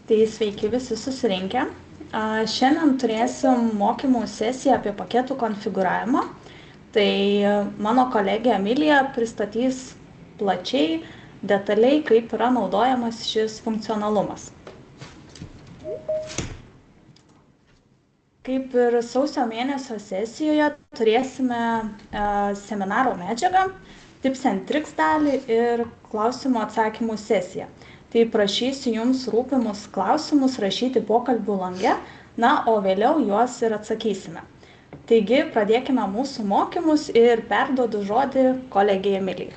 Tai sveiki visi susirinkę. Šiandien turėsim mokymų sesiją apie paketų konfigūravimą. Tai mano kolegė Emilija pristatys plačiai, detaliai, kaip yra naudojamas šis funkcionalumas. Kaip ir sausio mėnesio sesijoje turėsime seminaro medžiagą, tips and tricks dalį ir klausimų atsakymų sesiją. Tai prašysiu jums rūpimus klausimus rašyti pokalbių lange, o vėliau juos ir atsakysime. Taigi, pradėkime mūsų mokymus ir perduodu žodį kolegijai Emilijai.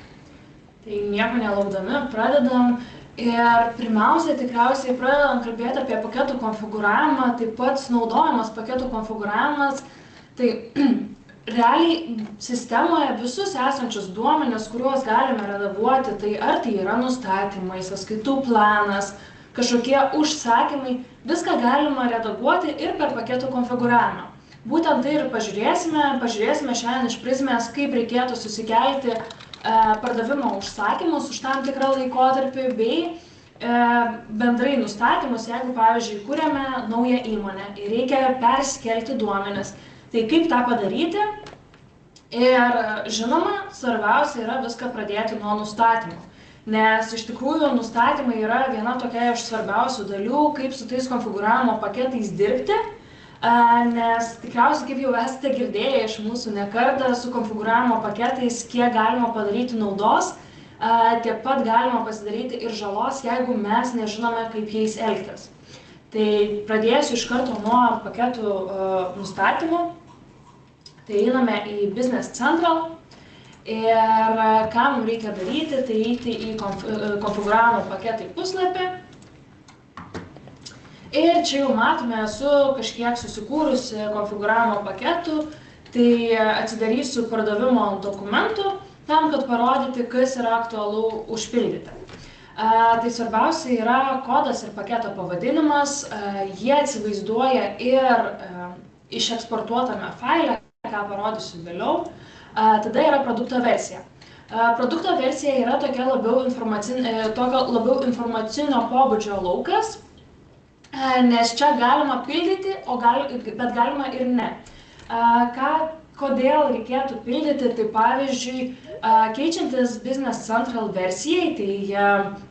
Tai nieko nelaukdami, pradedam. Ir pirmiausia, tikriausiai pradedam kalbėti apie paketų konfigūravimą, taip pat naudojamas paketų konfigūravimas. Tai realiai sistemoje visus esančius duomenis, kuriuos galime redaguoti, tai ar tai yra nustatymai, sąskaitų planas, kažkokie užsakymai, viską galima redaguoti ir per paketų konfigūravimą. Būtent tai ir pažiūrėsime šiandien iš prizmės, kaip reikėtų susikelti pardavimo užsakymus už tam tikrą laikotarpį bei bendrai nustatymus, jeigu, pavyzdžiui, kuriame naują įmonę ir reikia perskelti duomenis. Tai kaip tą padaryti? Ir žinoma, svarbiausia yra viską pradėti nuo nustatymų. Nes iš tikrųjų nustatymai yra viena tokia iš svarbiausių dalių, kaip su tais konfigūravimo paketais dirbti. Nes tikriausiai, kaip jau esate girdėję iš mūsų ne kartą, su konfigūravimo paketais, kiek galima padaryti naudos, tiek pat galima pasidaryti ir žalos, jeigu mes nežinome, kaip jais elgtis. Tai pradėsiu iš karto nuo paketų nustatymų. Tai einame į Business Central ir ką mums reikia daryti, tai eiti į konfigūravimo paketai puslapį. Ir čia jau matome, esu kažkiek susikūrusi konfigūravimo paketų, tai atsidarysiu pardavimo dokumentų tam, kad parodyti, kas yra aktualu užpildyti. Tai svarbiausia yra kodas ir paketo pavadinimas, jie atsivaizduoja ir išeksportuotame faile, ką parodysiu vėliau. Tada yra produkto versija. Produkto versija yra tokia labiau informacinio pobūdžio laukas, nes čia galima pildyti, bet galima ir ne. Kodėl reikėtų pildyti? Tai pavyzdžiui, keičiantis Business Central versijai, tai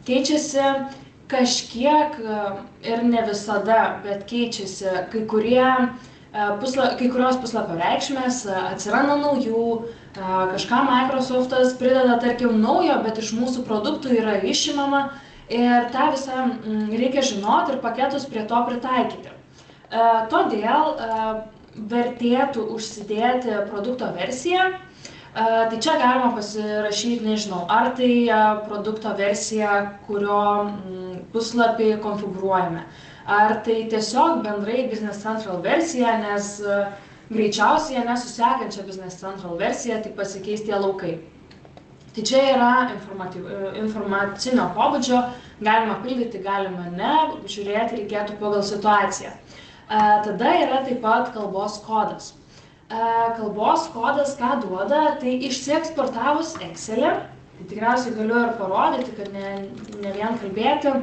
keičiasi kažkiek ir ne visada, bet keičiasi kai kurios puslapio reikšmės, atsiranda naujų, kažką Microsoftas prideda, tarkim, naujo, bet iš mūsų produktų yra išimama. Ir tą visą reikia žinoti ir paketus prie to pritaikyti. Todėl vertėtų užsidėti produkto versiją. Tai čia galima pasirašyti, nežinau, ar tai produkto versija, kurio puslapį konfigūruojame. Ar tai tiesiog bendrai Business Central versija, nes greičiausiai nesusekančia Business Central versija, tik pasikeis tie laukai. Tai čia yra informacinio pobūdžio, galima pildyti, galima ne, žiūrėti reikėtų pagal situaciją. Tada yra taip pat kalbos kodas. Kalbos kodas ką duoda, tai išsieksportavus Excelį, tai tikriausiai galiu ir parodyti, kad ne vien kalbėti.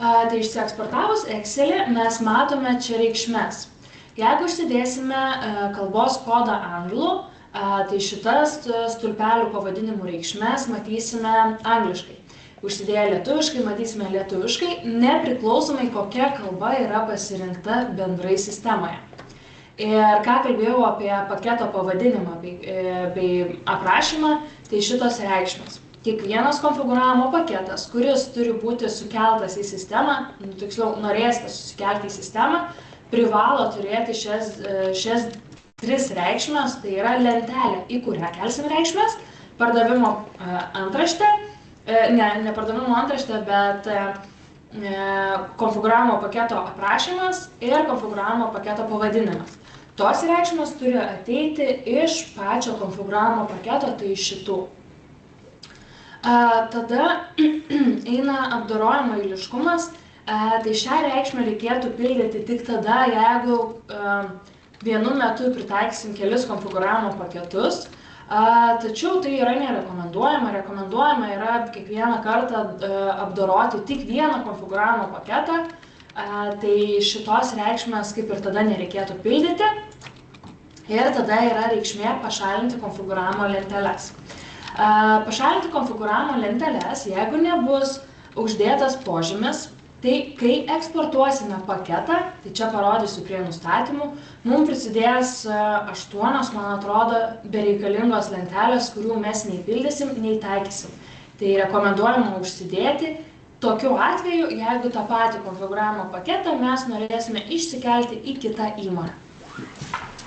Tai išsieksportavus Excelį mes matome čia reikšmes. Jeigu užsidėsime kalbos kodą anglų, tai šitas stulpelių pavadinimų reikšmes matysime angliškai. Užsidėję lietuviškai matysime lietuviškai, nepriklausomai kokia kalba yra pasirinkta bendrai sistemoje. Ir ką kalbėjau apie paketo pavadinimą bei aprašymą, tai šitos reikšmės. Kiekvienas konfigūravimo paketas, kuris turi būti sukeltas į sistemą, tiksliau norėsite susikelti į sistemą, privalo turėti šias tris reikšmes, tai yra lentelė, į kurią kelsim reikšmes, pardavimo antraštę, ne pardavimo antraštę, bet konfigūravimo paketo aprašymas ir konfigūravimo paketo pavadinimas. Tos reikšmes turi ateiti iš pačio konfigūravimo paketo, tai iš šitų. Tada eina apdorojimo eiliškumas, tai šią reikšmę reikėtų pildyti tik tada, jeigu vienu metu pritaiksim kelis konfigūravimo paketus, Tačiau tai yra nerekomenduojama. Rekomenduojama yra kiekvieną kartą apdoroti tik vieną konfigūravimo paketą. Tai šitos reikšmės kaip ir tada nereikėtų pildyti. Ir tada yra reikšmė pašalinti konfigūravimo lenteles. Pašalinti konfigūravimo lenteles, jeigu nebus uždėtas požymis, tai kai eksportuosime paketą, tai čia parodysiu prie nustatymų, mums prisidės 8, man atrodo, bereikalingos lentelės, kurių mes nei pildysim, nei taikysim. Tai rekomenduojama užsidėti. Tokiu atveju, jeigu tą patį konfigūravimo paketą mes norėsime išsikelti į kitą įmonę.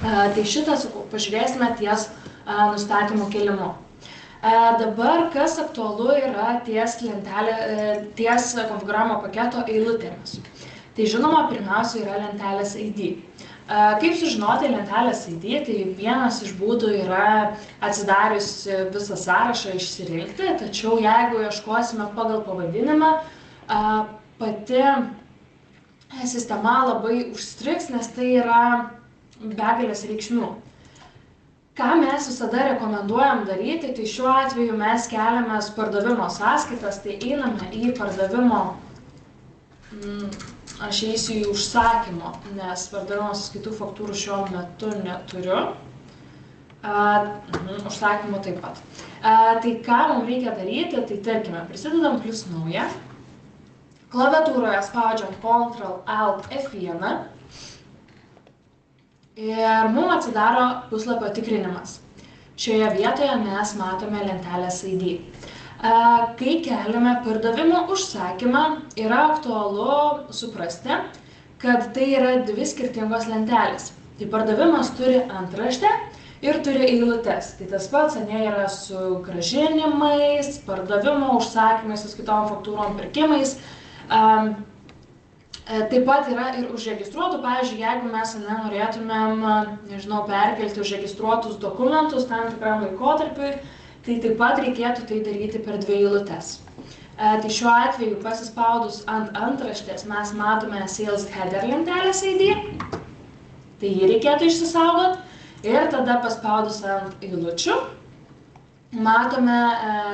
Tai šitą pažiūrėsime ties nustatymų kėlimu. Dabar, kas aktualu yra ties konfigūravimo paketo eilutėmis. Tai žinoma, pirmiausia yra lentelės ID. Kaip sužinoti lentelės ID, tai vienas iš būdų yra atsidarius visą sąrašą išsirinkti, tačiau jeigu ieškosime pagal pavadinimą, pati sistema labai užstrigs, nes tai yra begalės reikšmių. Ką mes visada rekomenduojam daryti, tai šiuo atveju mes keliamės pardavimo sąskaitas, tai einame į pardavimo, aš eisiu į užsakymo, nes pardavimo sąskaitų faktūrų šiuo metu neturiu, užsakymo taip pat. Tai ką mums reikia daryti, tai tarkime, prisidedam plus naują, klaviatūroje spaudžiam Ctrl+Alt+F1, ir mums atsidaro puslapio tikrinimas. Šioje vietoje mes matome lentelės ID. Kai keliame pardavimo užsakymą, yra aktualu suprasti, kad tai yra dvi skirtingos lentelės. Tai pardavimas turi antraštę ir turi eilutes. Tai tas pats yra su grąžinimais, pardavimo užsakymais, sąskaitom, faktūrom, pirkimais. Taip pat yra ir užregistruotų, pavyzdžiui, jeigu mes norėtumėm, perkelti užregistruotus dokumentus tam tikram laikotarpiui, tai taip pat reikėtų tai daryti per dvi eilutes. Tai šiuo atveju pasispaudus ant antraštės mes matome Sales Header lentelės ID, tai jį reikėtų išsisaugot ir tada paspaudus ant eilučių matome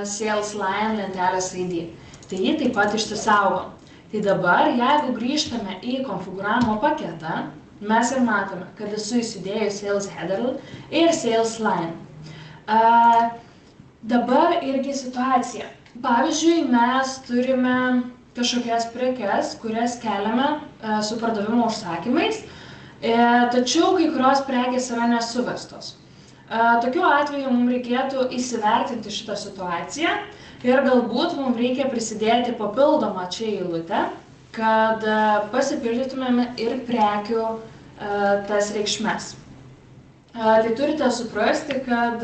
Sales Line lentelės ID, tai jį taip pat išsisaugom. Tai dabar, jeigu grįžtame į konfigūravimo paketą, mes ir matome, kad esu įsidėjus Sales Header ir Sales Line. Dabar irgi situacija. Pavyzdžiui, mes turime kažkokias prekes, kurias keliame su pardavimo užsakymais, tačiau kai kurios prekės yra nesuvestos. Tokiu atveju mums reikėtų įsivertinti šitą situaciją ir galbūt mums reikia prisidėti papildomą čia eilutę, kad pasipildytumėme ir prekių tas reikšmes. Tai turite suprasti, kad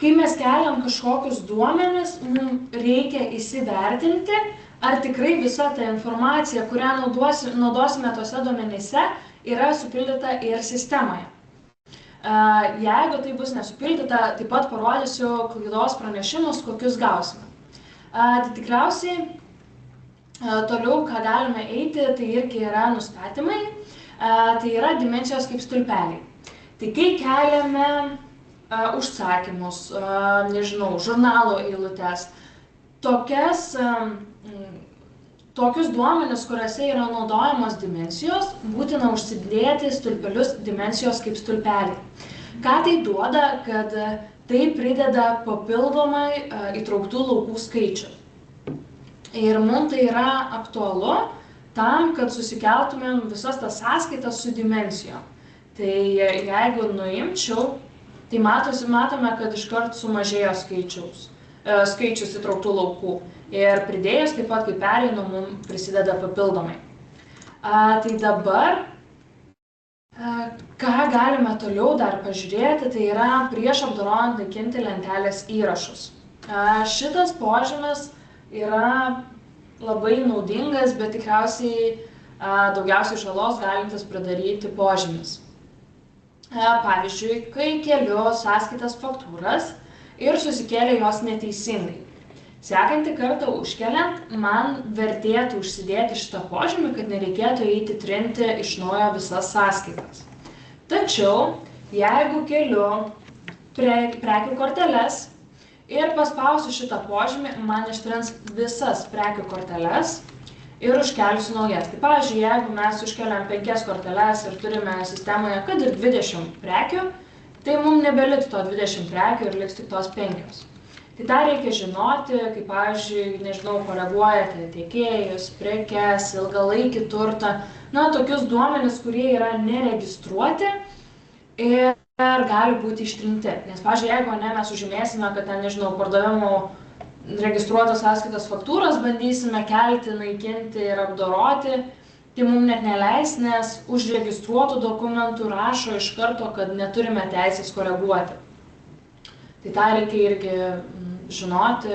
kai mes keliam kažkokius duomenis, mums reikia įsivertinti, ar tikrai visa ta informacija, kurią naudosime tose duomenyse, yra supildyta ir sistemoje. Jeigu tai bus nesupildyta, taip pat parodysiu klaidos pranešimus, kokius gausime. Tai tikriausiai toliau, ką galime eiti, tai irgi yra nustatymai, tai yra dimensijos kaip stulpeliai. Tai kai keliame užsakymus, žurnalo eilutes, tokius duomenis, kuriuose yra naudojamos dimensijos, būtina užsidėti stulpelius dimensijos kaip stulpeliai. Ką tai duoda, kad tai prideda papildomai įtrauktų laukų skaičių. Ir mums tai yra aktualu tam, kad susikeltumėm visas tas sąskaitas su dimensijom. Tai jeigu nuimčiau, tai matome, kad iškart sumažėjo skaičius įtrauktų laukų. Ir pridėjus taip pat, kai pereinu, mums prisideda papildomai. Tai dabar, ką galime toliau dar pažiūrėti, tai yra prieš apdorojant naikinti lentelės įrašus. Šitas požymis yra labai naudingas, bet tikriausiai daugiausiai žalos galintis pridaryti požymis. Pavyzdžiui, kai keliu sąskaitas faktūras ir susikėlė jos neteisingai. Sekantį kartą užkeliant, man vertėtų užsidėti šitą požymį, kad nereikėtų eiti trinti iš naujo visas sąskaitas. Tačiau, jeigu keliu prekių korteles ir paspausiu šitą požymį, man ištrins visas prekių korteles ir užkelsiu naujas. Tai pavyzdžiui, jeigu mes užkeliam 5 korteles ir turime sistemoje, kad ir 20 prekių, tai mums nebeliks to 20 prekių ir liks tik tos 5. Tai tą reikia žinoti, kaip, pavyzdžiui, nežinau, koreguojate tiekėjus, prekes, ilgalaikį turtą, tokius duomenis, kurie yra neregistruoti ir gali būti ištrinti. Nes, pavyzdžiui, jeigu mes užžymėsime, kad ten, nežinau, pardavimo registruotos sąskaitos faktūras bandysime kelti, naikinti ir apdoroti, tai mums net neleis, nes užregistruotų dokumentų rašo iš karto, kad neturime teisės koreguoti. Tai tą reikia irgi žinoti,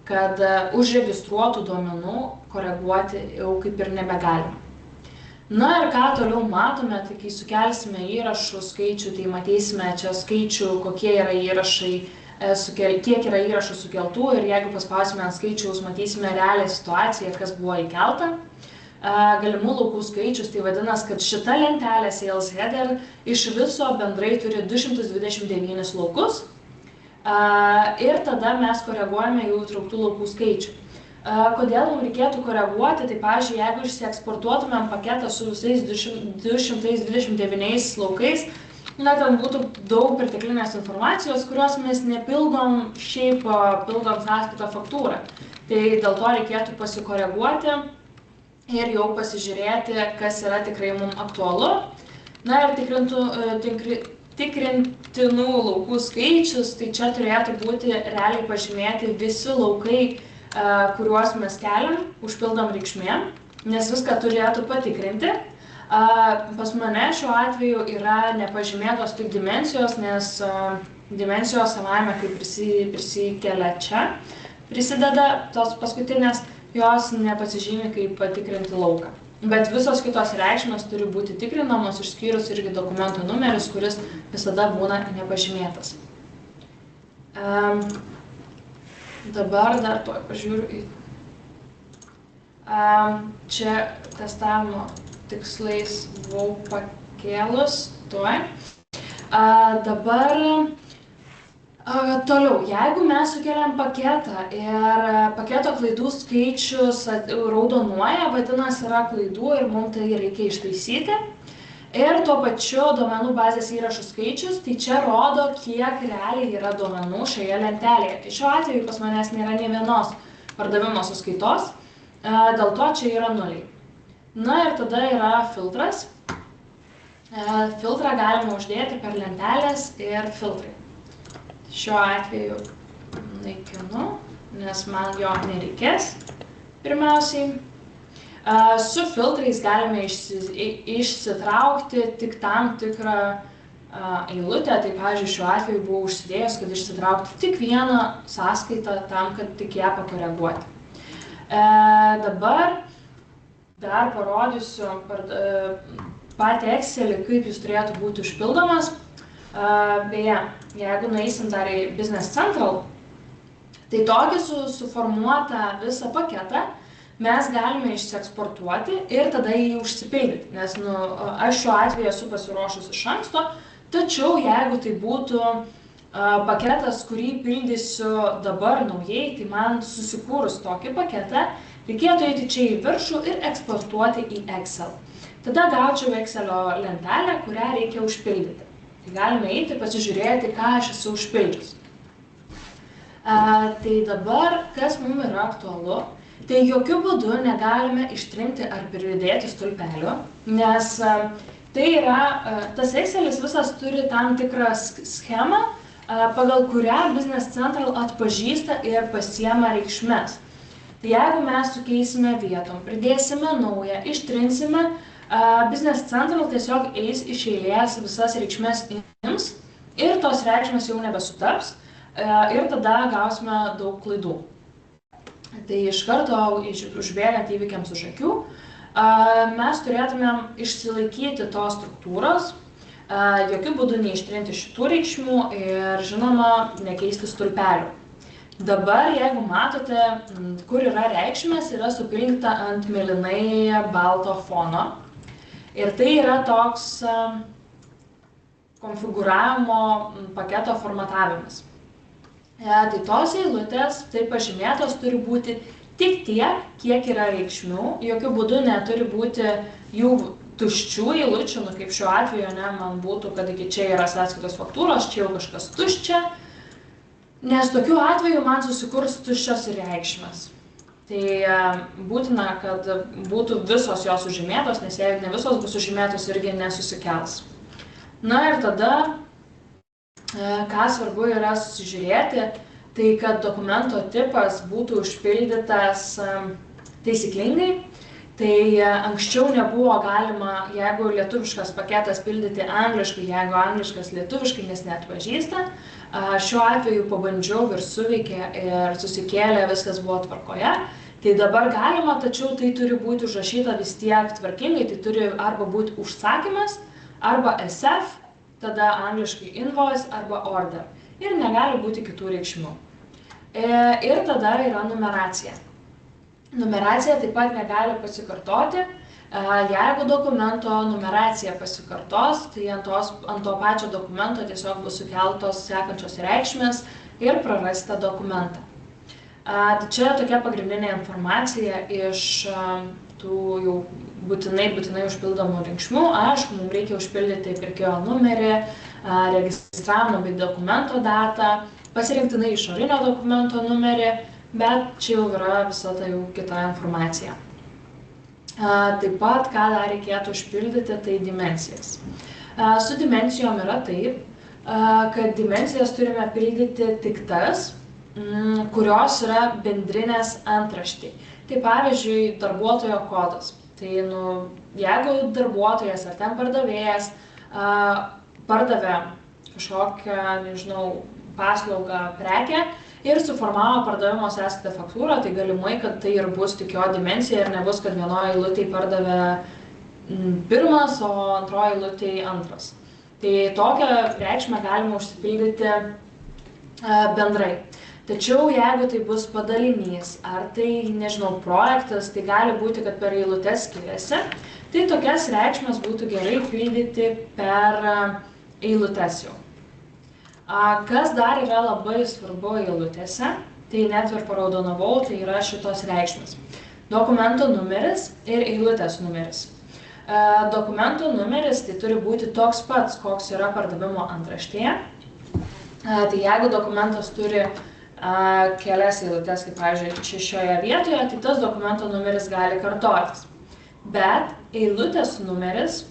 kad užregistruotų duomenų koreguoti jau kaip ir nebegalima. Na ir ką toliau matome, tai kai sukelsime įrašų skaičių, tai matysime čia skaičių, kokie yra įrašai, kiek yra įrašų sukeltų ir jeigu paspausime ant skaičiaus, matysime realią situaciją, kas buvo įkelta. Galimų laukų skaičius, tai vadinasi, kad šita lentelė Sales Header iš viso bendrai turi 229 laukus ir tada mes koreguojame jų įtrauktų laukų skaičių. Kodėl mums reikėtų koreguoti, tai pavyzdžiui, jeigu išsieksportuotumėm paketą su visais 229 laukais, ten būtų daug perteklinės informacijos, kurios mes nepildom šiaip pildom sąskaitą faktūrą. Tai dėl to reikėtų pasikoreguoti ir jau pasižiūrėti, kas yra tikrai mums aktualu. Na ir tikrintinų laukų skaičius, tai čia turėtų būti realiai pažymėti visi laukai, kuriuos mes keliam, užpildom reikšmėm, nes viską turėtų patikrinti. Pas mane šiuo atveju yra nepažymėtos tik dimensijos, nes dimensijos savaime, kai prisikelia čia, prisideda tos paskutinės, jos nepasižymi kaip patikrinti lauką. Bet visos kitos reikšmės turi būti tikrinamos, išskyrus irgi dokumento numeris, kuris visada būna nepažymėtas. Dabar dar tuoj pažiūriu į... Čia testavimo tikslais buvau pakėlus, tuoj. Dabar toliau, jeigu mes sukeliam paketą ir paketo klaidų skaičius raudonuoja, vadinasi yra klaidų ir mums tai reikia ištaisyti. Ir tuo pačiu duomenų bazės įrašų skaičius, tai čia rodo, kiek realiai yra duomenų šioje lentelėje. Tai šiuo atveju pas manęs nėra nė vienos pardavimo sąskaitos, dėl to čia yra nuliai. Na ir tada yra filtras. Filtrą galima uždėti per lentelės ir filtrai. Šiuo atveju naikinu, nes man jo nereikės pirmiausiai. Su filtrais galime išsitraukti tik tam tikrą eilutę, tai pavyzdžiui šiuo atveju buvau užsidėjęs, kad išsitraukti tik vieną sąskaitą tam, kad tik ją pakoreguoti. Dabar dar parodysiu patį Excelį, kaip jis turėtų būti užpildomas. Beje, jeigu nueisim dar į Business Central, tai tokį suformuotą visą paketą mes galime išsieksportuoti ir tada jį užsipildyti, nes aš šiuo atveju esu pasiruošus iš anksto, tačiau jeigu tai būtų paketas, kurį pildysiu dabar naujai, tai man susikūrus tokį paketą, reikėtų eiti čia į viršų ir eksportuoti į Excel. Tada gaučiau Excelio lentelę, kurią reikia užpildyti. Tai galime eiti pasižiūrėti, ką aš esu užpildžius. Tai dabar, kas mums yra aktualu, tai jokių būdų negalime ištrinti ar pridėti stulpelių, nes tai yra, tas Excelis visas turi tam tikrą schemą, pagal kurią Business Central atpažįsta ir pasiema reikšmes. Tai jeigu mes sukeisime vietom, pridėsime naują, ištrinsime, Business Central tiesiog eis iš eilės visas reikšmes ims ir tos reikšmės jau nebesutaps ir tada gausime daug klaidų. Tai iš karto užbėgant įvykiams už akių, mes turėtumėm išsilaikyti tos struktūros, jokių būdų neištrinti šitų reikšmių ir, žinoma, nekeisti stulpelių. Dabar, jeigu matote, kur yra reikšmės, yra supildyta ant mėlynai balto fono. Ir tai yra toks konfigūravimo paketo formatavimas. Tai tos eilutės, taip pažymėtos, turi būti tik tiek, kiek yra reikšmių, jokių būdų neturi būti jų tuščių eilučių, kaip šiuo atveju, man būtų, kad iki čia yra sąskaitos faktūros, čia jau kažkas tuščia, nes tokiu atveju man susikurs tuščios reikšmės. Tai būtina, kad būtų visos jos sužymėtos, nes jeigu ne visos bus sužymėtos, irgi nesusikels. Na ir tada, ką svarbu yra susižiūrėti, tai kad dokumento tipas būtų užpildytas taisyklingai. Tai anksčiau nebuvo galima, jeigu lietuviškas paketas, pildyti angliškai, jeigu angliškas lietuviškai, nes neatpažįsta. Šiuo atveju pabandžiau ir suveikė ir susikėlė, viskas buvo tvarkoje. Tai dabar galima, tačiau tai turi būti užrašyta vis tiek tvarkingai, tai turi arba būti užsakymas, arba SF, tada angliškai invoice arba order. Ir negali būti kitų reikšmių. Ir tada yra numeracija. Numeracija taip pat negali pasikartoti. Jeigu dokumento numeracija pasikartos, tai ant to pačio dokumento tiesiog bus sukeltos sekančios reikšmės ir prarasite dokumentą. Tai čia tokia pagrindinė informacija iš tų jau būtinai užpildomų reikšmių. Aišku, mums reikia užpildyti pirkėjo numerį, registravimo bei dokumento datą, pasirinktinai išorinio dokumento numerį, bet čia jau yra visa ta jau kita informacija. Taip pat, ką dar reikėtų užpildyti, tai dimensijas. Su dimensijom yra taip, kad dimensijas turime pildyti tik tas, kurios yra bendrinės antraštėj. Tai pavyzdžiui, darbuotojo kodas. Tai jeigu darbuotojas ar ten pardavėjas pardavė kažkokią, paslaugą, prekę, ir suformavo pardavimo sąskaitą faktūrą, tai galimai, kad tai ir bus tik jo dimensija ir nebus, kad vienoje eilutėje pardavė pirmas, o antroje eilutėje antras. Tai tokią reikšmę galima užsipildyti bendrai. Tačiau jeigu tai bus padalinys, ar tai, projektas, tai gali būti, kad per eilutes skiriasi, tai tokias reikšmes būtų gerai pildyti per eilutes jau. Kas dar yra labai svarbu eilutėse, tai net ir paraudonavau, tai yra šitos reikšmės. Dokumento numeris ir eilutės numeris. Dokumento numeris tai turi būti toks pats, koks yra pardavimo antraštėje. Tai jeigu dokumentas turi kelias eilutes, kaip pavyzdžiui, šioje vietoje, tai tas dokumento numeris gali kartotis. Bet eilutės numeris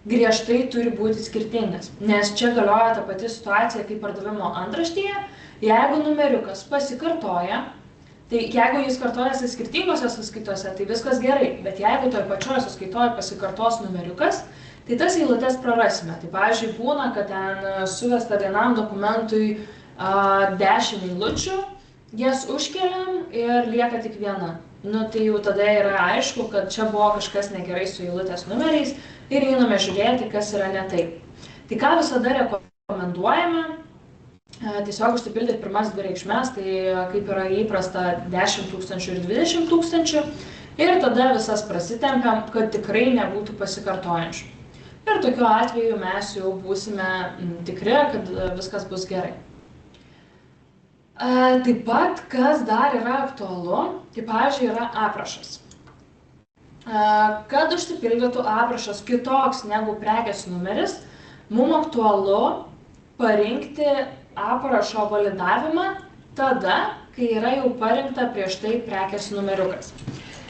griežtai turi būti skirtingas, nes čia galioja ta pati situacija kaip pardavimo antraštėje. Jeigu numeriukas pasikartoja, tai jeigu jis kartojasi skirtingose sąskaitose, tai viskas gerai, bet jeigu toj pačioje sąskaitoje pasikartos numeriukas, tai tas eilutes prarasime. Tai pavyzdžiui būna, kad ten suvesta vienam dokumentui 10 eilučių, jas užkeliam ir lieka tik viena. Tai jau tada yra aišku, kad čia buvo kažkas negerai su eilutės numeriais ir einame žiūrėti, kas yra ne taip. Tai ką visada rekomenduojame, tiesiog užsipildyti pirmas dvi reikšmes, tai kaip yra įprasta 10 000 ir 20 000 ir tada visas prasitempiam, kad tikrai nebūtų pasikartojančių. Ir tokiu atveju mes jau būsime tikri, kad viskas bus gerai. Taip pat, kas dar yra aktualu, tai pavyzdžiui yra aprašas. Kad užsipildytų aprašas kitoks negu prekės numeris, mums aktualu parinkti aprašo validavimą tada, kai yra jau parinkta prieš tai prekės numeriukas.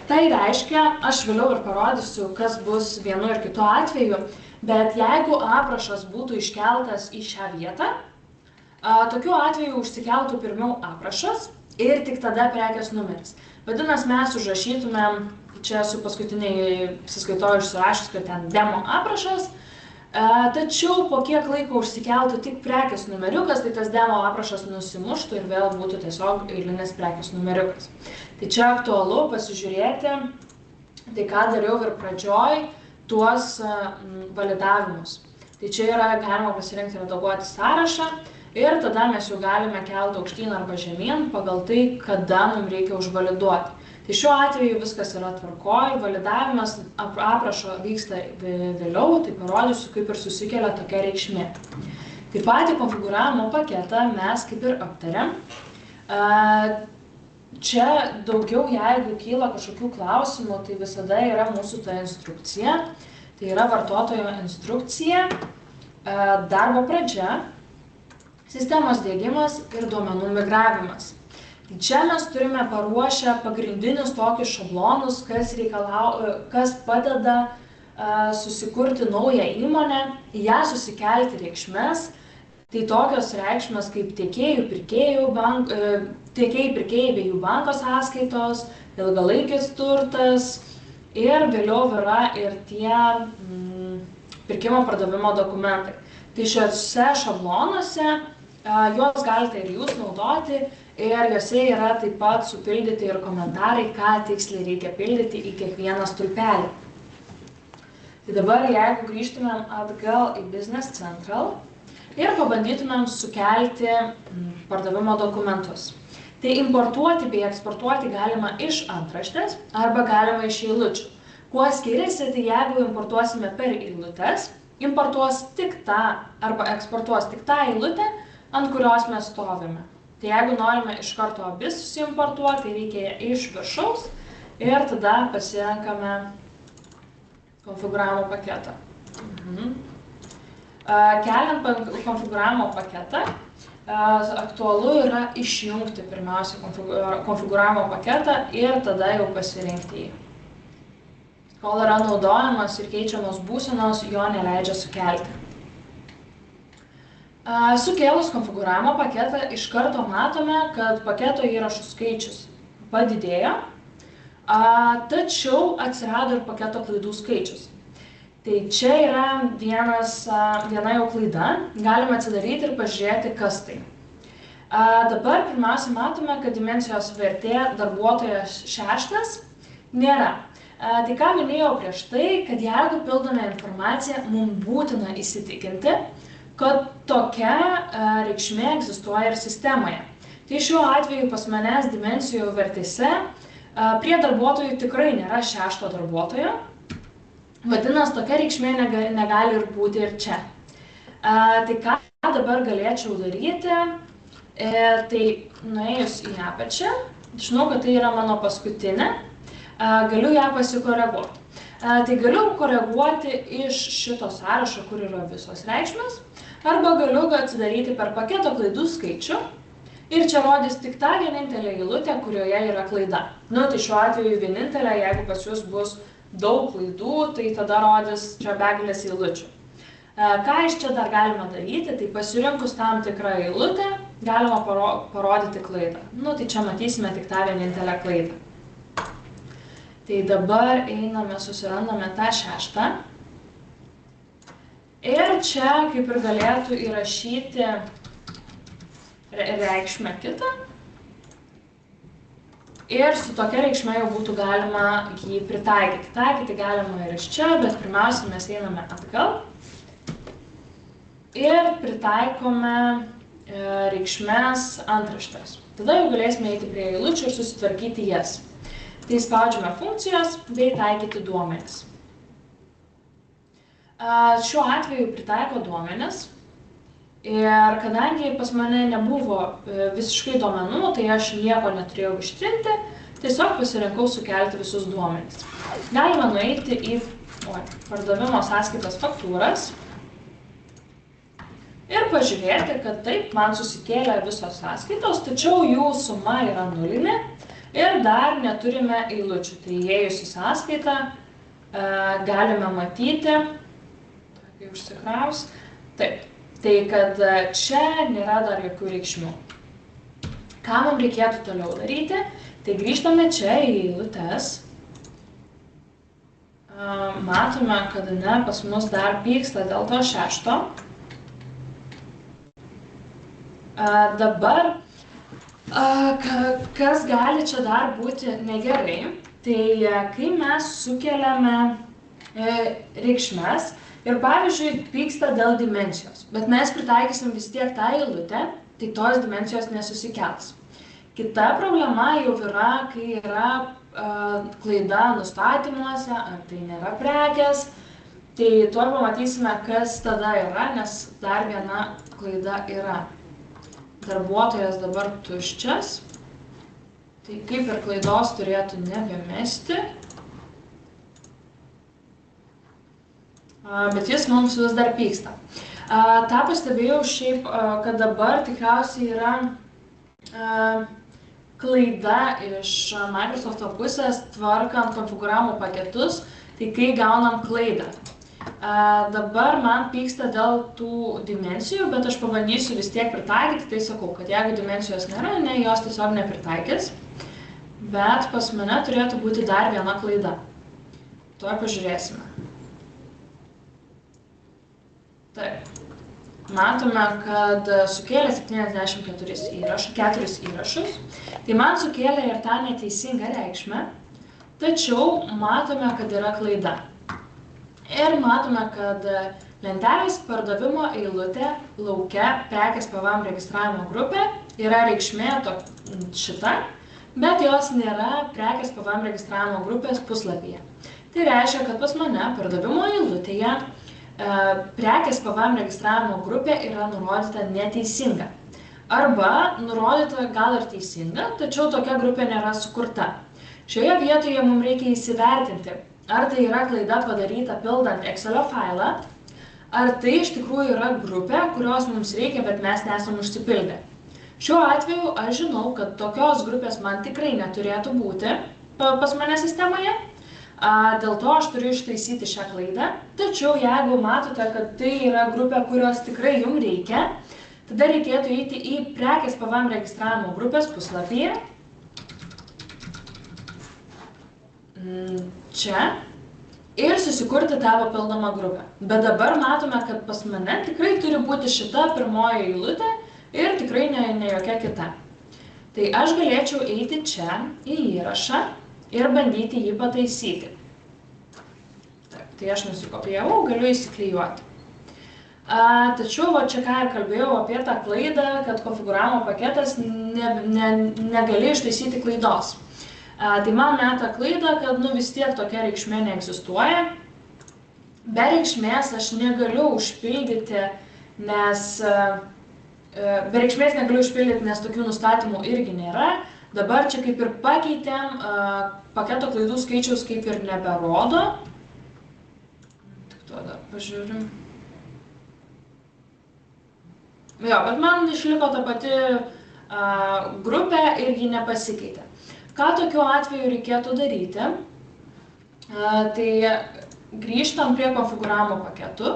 Tai reiškia, aš vėliau ir parodysiu, kas bus vienu ir kitu atveju, bet jeigu aprašas būtų iškeltas į šią vietą, tokiu atveju užsikeltų pirmiau aprašas ir tik tada prekės numeris. Vadinasi, mes užrašytumėm, čia su paskutiniai sąskaitoje užsirašęs, kad ten demo aprašas, tačiau po kiek laiko užsikeltų tik prekės numeriukas, tai tas demo aprašas nusimuštų ir vėl būtų tiesiog eilinis prekės numeriukas. Tai čia aktualu pasižiūrėti, tai ką dariau ir pradžioj, tuos validavimus. Tai čia yra galima pasirinkti redaguoti sąrašą ir tada mes jau galime kelti aukštyn arba žemyn pagal tai, kada mums reikia užvaliduoti. Tai šiuo atveju viskas yra tvarkoj, validavimas aprašo vyksta vėliau, tai parodysiu, kaip ir susikelia tokia reikšmė. Tai patį konfigūravimo paketą mes kaip ir aptarėm. Čia daugiau, jeigu kyla kažkokių klausimų, tai visada yra mūsų ta instrukcija. Tai yra vartotojo instrukcija, darbo pradžia, sistemos diegimas ir duomenų migravimas. Tai čia mes turime paruošę pagrindinius tokius šablonus, kas padeda susikurti naują įmonę, ją susikelti reikšmes. Tai tokios reikšmės kaip tiekėjų, pirkėjai bei jų banko sąskaitos, ilgalaikis turtas ir vėliau yra ir tie pirkimo pardavimo dokumentai. Tai šiuose šablonuose juos galite ir jūs naudoti ir juose yra taip pat supildyti ir komentarai, ką tiksliai reikia pildyti į kiekvieną stulpelį. Tai dabar jeigu grįžtumėm atgal į Business Central ir pabandytumėm sukelti pardavimo dokumentus. Tai importuoti bei eksportuoti galima iš antraštės arba galima iš eilučių. Kuo skiriasi, tai jeigu importuosime per eilutes, importuos tik tą arba eksportuos tik tą eilutę, ant kurios mes stovime. Tai jeigu norime iš karto abi susimportuoti, tai reikia iš viršaus ir tada pasirenkame konfigūravimo paketą. Keliant konfigūravimo paketą, aktualu yra išjungti pirmiausia konfigūravimo paketą ir tada jau pasirinkti jį. Kol yra naudojamas ir keičiamos būsenos, jo neleidžia sukelti. Sukėlus konfigūravimo paketą iš karto matome, kad paketo įrašų skaičius padidėjo, tačiau atsirado ir paketo klaidų skaičius. Tai čia yra viena jau klaida, galime atsidaryti ir pažiūrėti, kas tai. Dabar pirmiausia matome, kad dimensijos vertė darbuotojas 6 nėra. Tai ką minėjau prieš tai, kad jeigu pildome informaciją, mums būtina įsitikinti, kad tokia reikšmė egzistuoja ir sistemoje. Tai šiuo atveju pas manęs dimensijų vertėse prie darbuotojų tikrai nėra 6 darbuotojo. Vadinasi, tokia reikšmė negali ir būti ir čia. Tai ką dabar galėčiau daryti, tai nuėjus į apačią, žinau, kad tai yra mano paskutinė, galiu ją pasikoreguoti. Tai galiu koreguoti iš šito sąrašo, kur yra visos reikšmės, arba galiu atsidaryti per paketo klaidų skaičių ir čia rodys tik tą vienintelę eilutę, kurioje yra klaida. Tai šiuo atveju vienintelė, jeigu pas jūs bus daug klaidų, tai tada rodys čia begalės eilučių. Ką iš čia dar galima daryti, tai pasirinkus tam tikrą eilutę galima parodyti klaidą. Tai čia matysime tik tą vienintelę klaidą. Tai dabar einame, susirandame tą 6. Ir čia kaip ir galėtų įrašyti reikšmę kitą. Ir su tokia reikšme jau būtų galima jį pritaikyti. Taikyti galima ir iš čia, bet pirmiausia mes einame atgal. Ir pritaikome reikšmes antraštės. Tada jau galėsime eiti prie eilučių ir susitvarkyti jas. Tai spaudžiame funkcijos bei taikyti duomenis. Šiuo atveju pritaiko duomenis. Ir kadangi pas mane nebuvo visiškai duomenų, tai aš nieko neturėjau ištrinti, tiesiog pasirinkau sukelti visus duomenis. Galime nueiti į pardavimo sąskaitos faktūras ir pažiūrėti, kad taip, man susikėlė visos sąskaitos, tačiau jų suma yra nulinė ir dar neturime eilučių. Tai įėjus į sąskaitą galime matyti, tokia užsikraus, taip. Tai kad čia nėra dar jokių reikšmių. Ką mums reikėtų toliau daryti? Tai grįžtame čia į eilutes. Matome, kad pas mus dar pyksta dėl to 6. Dabar, kas gali čia dar būti negerai, tai kai mes sukeliame reikšmes, ir pavyzdžiui, pyksta dėl dimensijos, bet mes pritaikysim vis tiek tą eilutę, tai tos dimensijos nesusikels. Kita problema jau yra, kai yra klaida nustatymuose, ar tai nėra prekės. Tai tuo pamatysime, kas tada yra, nes dar viena klaida yra. Darbuotojas dabar tuščias. Tai kaip ir klaidos turėtų nebemesti. Bet jis mums vis dar pyksta. Ta pastebėjau šiaip, kad dabar tikriausiai yra klaida iš Microsoft'o pusės tvarkant konfigūravimo paketus, tai kai gaunam klaidą. Dabar man pyksta dėl tų dimensijų, bet aš pabandysiu vis tiek pritaikyti, tai sakau, kad jeigu dimensijos nėra, ne, jos tiesiog nepritaikys, bet pas mane turėtų būti dar viena klaida. Tuoj pažiūrėsime. Taip. Matome, kad sukėlė 74 įrašus. Tai man sukėlė ir tą neteisingą reikšmę, tačiau matome, kad yra klaida. Ir matome, kad lentelės pardavimo eilutė lauke prekės PVM registravimo grupė yra reikšmė šita, bet jos nėra prekės PVM registravimo grupės puslapyje. Tai reiškia, kad pas mane pardavimo eilutėje prekės PVM registravimo grupė yra nurodyta neteisinga. Arba nurodyta gal ir teisinga, tačiau tokia grupė nėra sukurta. Šioje vietoje mums reikia įsivertinti, ar tai yra klaida padaryta pildant Excelio failą, ar tai iš tikrųjų yra grupė, kurios mums reikia, bet mes nesam užsipildę. Šiuo atveju aš žinau, kad tokios grupės man tikrai neturėtų būti pas mane sistemoje. Dėl to aš turiu ištaisyti šią klaidą, tačiau jeigu matote, kad tai yra grupė, kurios tikrai jums reikia, tada reikėtų eiti į prekės PVM registravimo grupės puslapyje. Čia. Ir susikurti tą papildomą grupę. Bet dabar matome, kad pas mane tikrai turi būti šita pirmoji eilutė ir tikrai ne jokia kita. Tai aš galėčiau eiti čia į įrašą ir bandyti jį pataisyti. Taip, tai aš nusikopijavau, galiu įsiklijuoti. Tačiau čia ką ir kalbėjau apie tą klaidą, kad konfigūravimo paketas negali ištaisyti klaidos. Tai man meta klaidą, kad vis tiek tokia reikšmė neegzistuoja. Be reikšmės aš negaliu užpildyti, nes tokių nustatymų irgi nėra. Dabar čia kaip ir pakeitėm, paketo klaidų skaičiaus kaip ir neberodo. Tik to dar pažiūrim. Jo, bet man išliko ta pati grupė ir ji nepasikeitė. Ką tokiu atveju reikėtų daryti? Tai grįžtam prie konfigūravimo paketų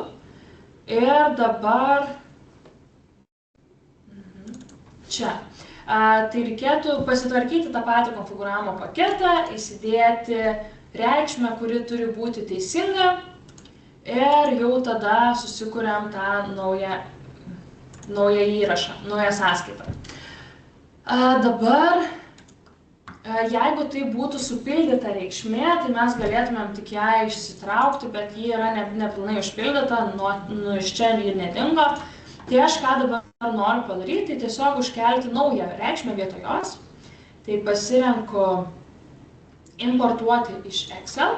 ir dabar čia. Tai reikėtų pasitvarkyti tą patį konfigūravimo paketą, įsidėti reikšmę, kuri turi būti teisinga ir jau tada susikuriam tą naują įrašą, naują sąskaitą. Dabar, jeigu tai būtų supildyta reikšmė, tai mes galėtumėm tik ją išsitraukti, bet ji yra nepilnai užpildyta, iš čia ji nedingo. Tai aš ką dabar noriu padaryti, tai tiesiog užkelti naują reikšmę vietoj jos. Tai pasirenku importuoti iš Excel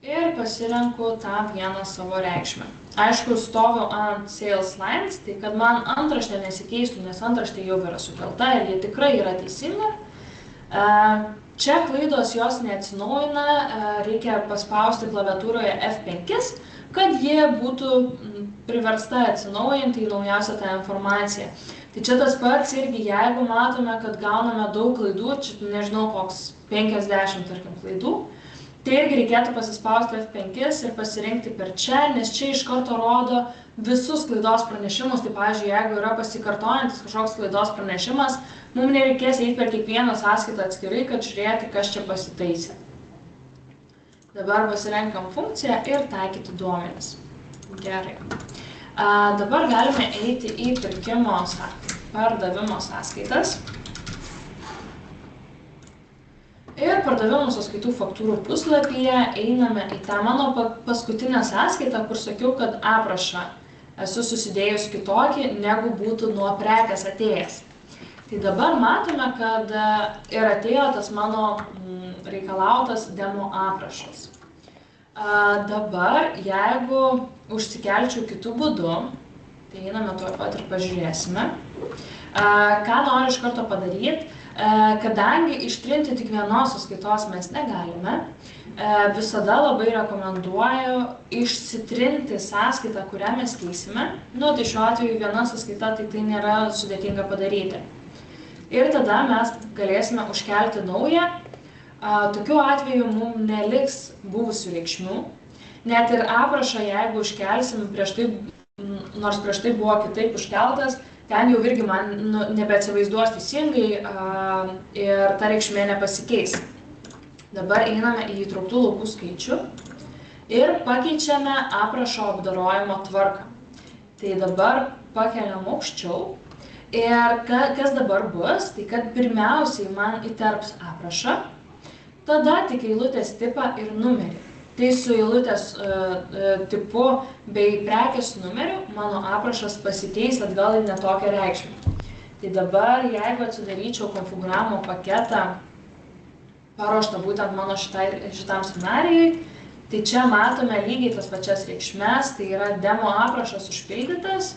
ir pasirenku tą vieną savo reikšmę. Aišku, stoviu ant Sales Lines, tai kad man antraštė nesikeistų, nes antraštė jau yra sukelta ir ji tikrai yra teisinga. Čia klaidos jos neatsinaujina, reikia paspausti klaviatūroje F5, kad jie būtų priversta atsinaujinti į naujausią tą informaciją. Tai čia tas pats irgi, jeigu matome, kad gauname daug klaidų, čia nežinau koks 50, tarkim, klaidų, tai irgi reikėtų pasispausti F5 ir pasirinkti per čia, nes čia iš karto rodo visus klaidos pranešimus. Tai pavyzdžiui, jeigu yra pasikartojantis kažkoks klaidos pranešimas, mums nereikės eiti per kiekvieną sąskaitą atskirai, kad žiūrėti, kas čia pasitaisė. Dabar pasirenkam funkciją ir taikyti duomenis. Gerai. Dabar galime eiti į pardavimo sąskaitas. Ir pardavimo sąskaitų faktūrų puslapyje einame į tą mano paskutinę sąskaitą, kur sakiau, kad aprašą esu susidėjus kitokį, negu būtų nuo prekės atėjęs. Tai dabar matome, kad ir atėjo tas mano reikalautas demo aprašas. Dabar, jeigu užsikelčiau kitų būdų, tai einame tuo pat ir pažiūrėsime. Ką noriu iš karto padaryti, kadangi ištrinti tik vienos sąskaitos mes negalime, visada labai rekomenduoju išsitrinti sąskaitą, kurią mes keisime. Tai šiuo atveju viena sąskaita, tai nėra sudėtinga padaryti. Ir tada mes galėsime užkelti naują. Tokiu atveju mums neliks buvusių reikšmių. Net ir aprašą, jeigu užkelsim nors prieš tai buvo kitaip užkeltas, ten jau irgi man nebeatsivaizduos teisingai ir ta reikšmė nepasikeis. Dabar einame į įtrauktų laukų skaičių ir pakeičiame aprašo apdorojimo tvarką. Tai dabar pakeliam aukščiau. Ir kas dabar bus, tai kad pirmiausiai man įterps aprašą, tada tik eilutės tipą ir numerį. Tai su eilutės tipu bei prekės numeriu mano aprašas pasikeis atgal į netokią reikšmę. Tai dabar, jeigu atsidaryčiau konfigūravimo paketą, paruoštą būtent mano šitam scenarijui, tai čia matome lygiai tas pačias reikšmes, tai yra demo aprašas užpildytas.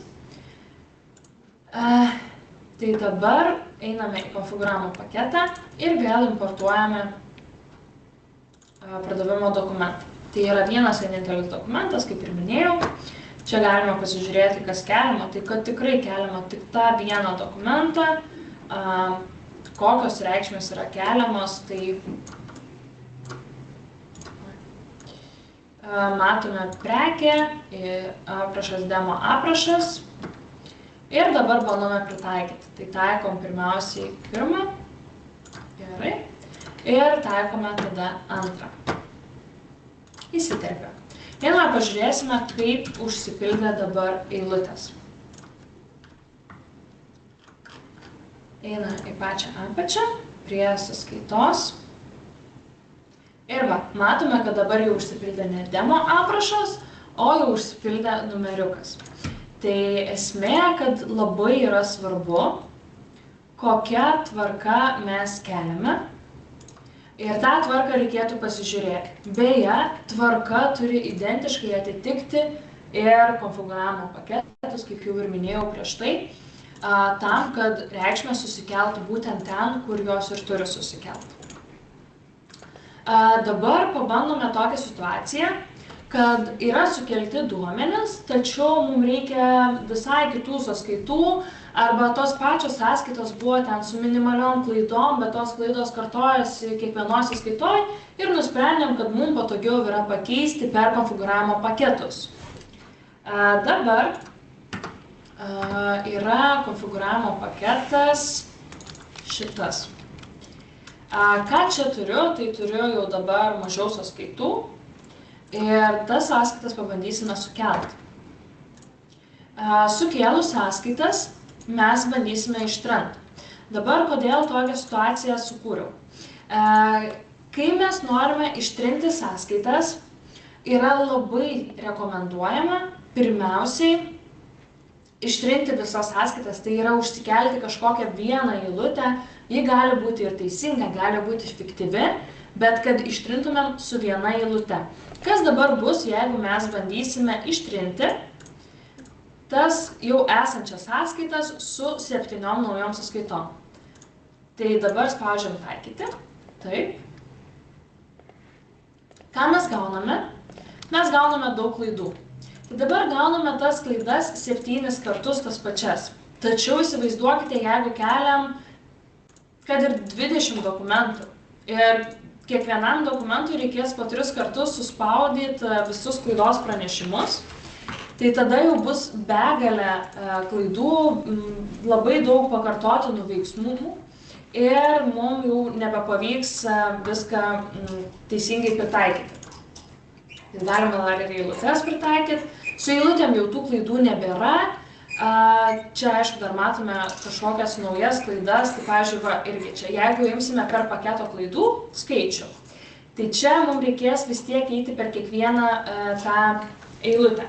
Tai dabar einame į konfigūravimo paketą ir vėl importuojame pardavimo dokumentą. Tai yra vienas vienintelis dokumentas, kaip ir minėjau. Čia galime pasižiūrėti, kas keliama, tai kad tikrai keliama tik tą vieną dokumentą, kokios reikšmės yra keliamos, tai matome prekė, aprašas demo aprašas. Ir dabar bandome pritaikyti. Tai taikom pirmiausiai pirmą. Gerai. Ir taikome tada antrą. Įsiterpia. Einame pažiūrėsime, kaip užsipildė dabar eilutės. Eina į pačią apačią, prie sąskaitos. Ir matome, kad dabar jau užsipildė ne demo aprašas, o jau užsipildė numeriukas. Tai esmė, kad labai yra svarbu, kokią tvarką mes keliame. Ir tą tvarką reikėtų pasižiūrėti. Beje, tvarka turi identiškai atitikti ir konfigūravimo paketus, kaip jau ir minėjau prieš tai, tam, kad reikšmės susikeltų būtent ten, kur jos ir turi susikelti. Dabar pabandome tokią situaciją, kad yra sukelti duomenys, tačiau mums reikia visai kitų sąskaitų, arba tos pačios sąskaitos buvo ten su minimaliom klaidom, bet tos klaidos kartojasi kiekvienos sąskaitoj ir nusprendėm, kad mums patogiau yra pakeisti per konfigūravimo paketus. Dabar yra konfigūravimo paketas šitas. Ką čia turiu, tai turiu jau dabar mažiau sąskaitų. Ir tas sąskaitas pabandysime sukelti. Sukėlus sąskaitas mes bandysime ištrinti. Dabar kodėl tokią situaciją sukūriau? Kai mes norime ištrinti sąskaitas, yra labai rekomenduojama pirmiausiai ištrinti visas sąskaitas, tai yra užsikelti kažkokią vieną eilutę, ji gali būti ir teisinga, gali būti fiktyvi, bet kad ištrintumėm su viena eilute. Kas dabar bus, jeigu mes bandysime ištrinti tas jau esančias sąskaitas su 7 naujom sąskaitom? Tai dabar spaudžiam taikyti. Taip. Ką mes gauname? Mes gauname daug klaidų. Tai dabar gauname tas klaidas 7 kartus tas pačias. Tačiau įsivaizduokite, jeigu keliam, kad ir 20 dokumentų. Ir kiekvienam dokumentui reikės po 3 kartus suspaudyti visus klaidos pranešimus. Tai tada jau bus begalė klaidų, labai daug pakartotinų veiksmų ir mums jau nebepavyks viską teisingai pritaikyti. Tai galima dar ir eilutes pritaikyti. Su eilutėm jau tų klaidų nebėra. Čia, aišku, dar matome kažkokias naujas klaidas, tai pavyzdžiui, irgi čia, jeigu imsime per paketo klaidų skaičių, tai čia mums reikės vis tiek eiti per kiekvieną tą eilutę.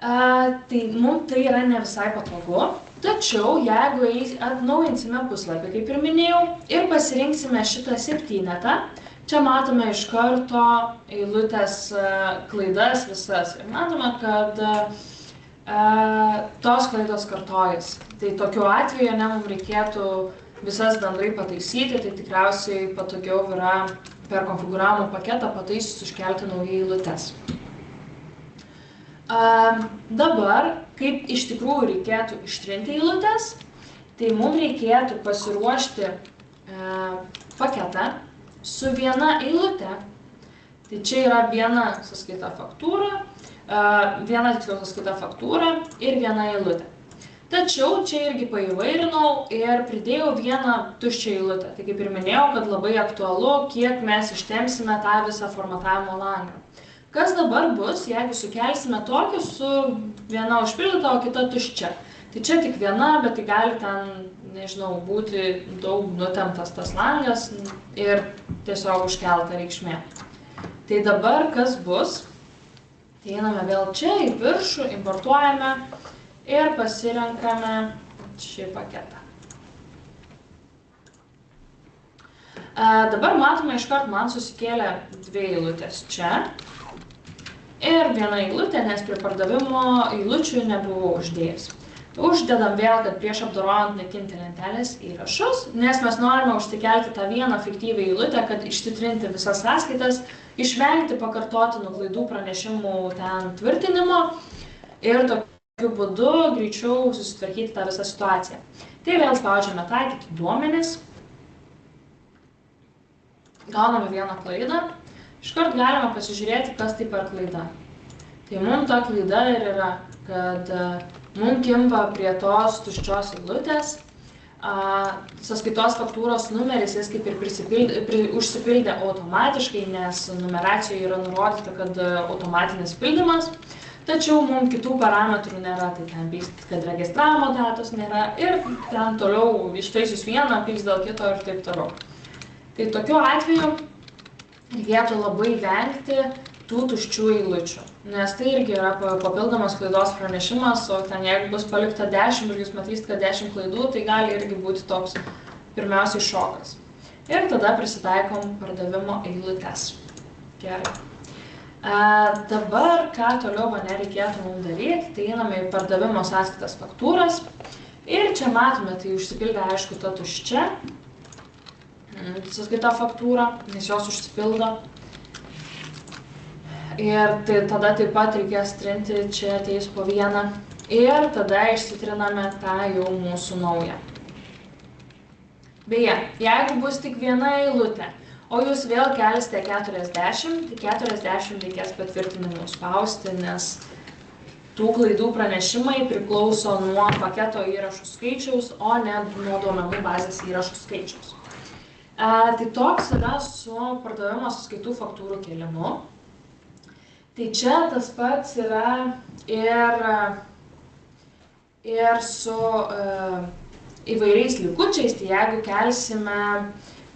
Tai mums tai yra ne visai patogu, Tačiau, jeigu atnaujinsime puslapį, kaip ir minėjau, ir pasirinksime šitą 7, čia matome iš karto eilutės klaidas visas. Ir matome, kad tos klaidos kartojasi. Tai tokiu atveju mums reikėtų visas bendrai pataisyti, tai tikriausiai patogiau yra per konfigūravimo paketą pataisius užkelti naujai eilutes. Dabar, kaip iš tikrųjų reikėtų ištrinti eilutes, tai mums reikėtų pasiruošti paketą su viena eilute. Tai čia yra viena sąskaita faktūra, viena tiksliau sąskaita faktūra ir viena eilutė. Tačiau čia irgi paįvairinau ir pridėjau vieną tuščią eilutę. Tai kaip ir minėjau, kad labai aktualu, kiek mes ištempsime tą visą formatavimo langą. Kas dabar bus, jeigu sukelsime tokį su viena užpildyta, o kita tuščia. Tai čia tik viena, bet tai gali ten, nežinau, būti daug nutemptas tas langas ir tiesiog užkelta reikšmė. Tai dabar kas bus? Tai einame vėl čia į viršų, importuojame ir pasirenkame šį paketą. Dabar matome iškart man susikėlė 2 eilutės čia ir viena eilutė, nes prie pardavimo eilučių nebuvau uždėjęs. Uždedam vėl, kad prieš apdorojant naikinti lentelės įrašus, nes mes norime užsikelti tą vieną fiktyvią eilutę, kad ištitrinti visas sąskaitas, išvengti pakartotinų klaidų pranešimų ten tvirtinimo ir tokiu būdu greičiau susitvarkyti tą visą situaciją. Tai vėl spaudžiame taikyti duomenis, gauname vieną klaidą, iškart galime pasižiūrėti, kas tai per klaida. Tai mums ta klaida ir yra, kad mums kimba prie tos tuščios eilutės, sąskaitos faktūros numeris, jis kaip ir užsipildė automatiškai, nes numeracijoje yra nurodyta, kad automatinis pildymas, tačiau mums kitų parametrų nėra, tai ten pyks, kad registravimo datos nėra ir ten toliau ištaisius vieną, pyks dėl kito ir taip toliau. Tai tokiu atveju reikėtų labai vengti tų tuščių eilučių, nes tai irgi yra papildomas klaidos pranešimas, o ten jeigu bus palikta 10 ir jūs matysite, kad 10 klaidų, tai gali irgi būti toks pirmiausiai šokas. Ir tada prisitaikom pardavimo eilutes. Gerai. Dabar, ką toliau reikėtų mums daryti, tai einame į pardavimo sąskaitas faktūras ir čia matome, tai užsipildė aišku ta tuščia sąskaita faktūra, nes jos užsipildo. Ir tai, tada taip pat reikės trinti čia ateis po vieną ir tada išsitriname tą jau mūsų naują. Beje, jeigu bus tik viena eilutė, o jūs vėl kelsite 40, tai 40 reikės patvirtinimų spausti, nes tų klaidų pranešimai priklauso nuo paketo įrašų skaičiaus, o ne nuo duomenų bazės įrašų skaičiaus. Tai toks yra su pardavimo sąskaitų faktūrų kėlimu. Tai čia tas pats yra ir su įvairiais likučiais, tai jeigu kelsime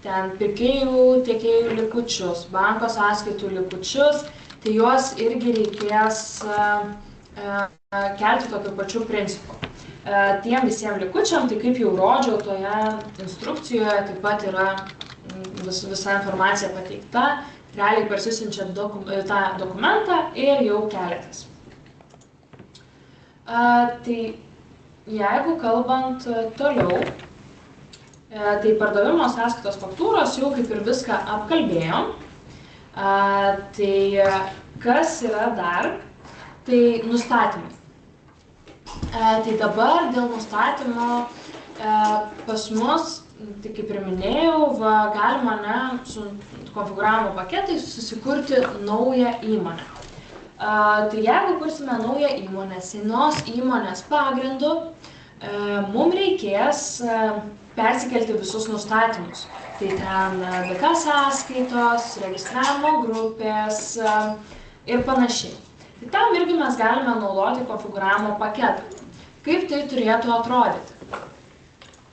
ten pirkėjų, tiekėjų likučius, banko sąskaitų likučius, tai juos irgi reikės kelti tokiu pačiu principu. Tiem visiems likučiam, tai kaip jau rodžiau toje instrukcijoje, taip pat yra visa informacija pateikta, realiai persisiunčiat tą dokumentą ir jau keliatės. Tai jeigu kalbant toliau, tai pardavimo sąskaitos faktūros jau kaip ir viską apkalbėjom. Tai kas yra dar? Tai nustatymai. Tai dabar dėl nustatymo pas mus, tai kaip ir minėjau, galima su konfigūravimo paketais susikurti naują įmonę. Tai jeigu kursime naują įmonę, senos įmonės pagrindu, mums reikės persikelti visus nustatymus. Tai ten VK sąskaitos, registravimo grupės ir panašiai. Tai tam irgi mes galime naudoti konfigūravimo paketą. Kaip tai turėtų atrodyti?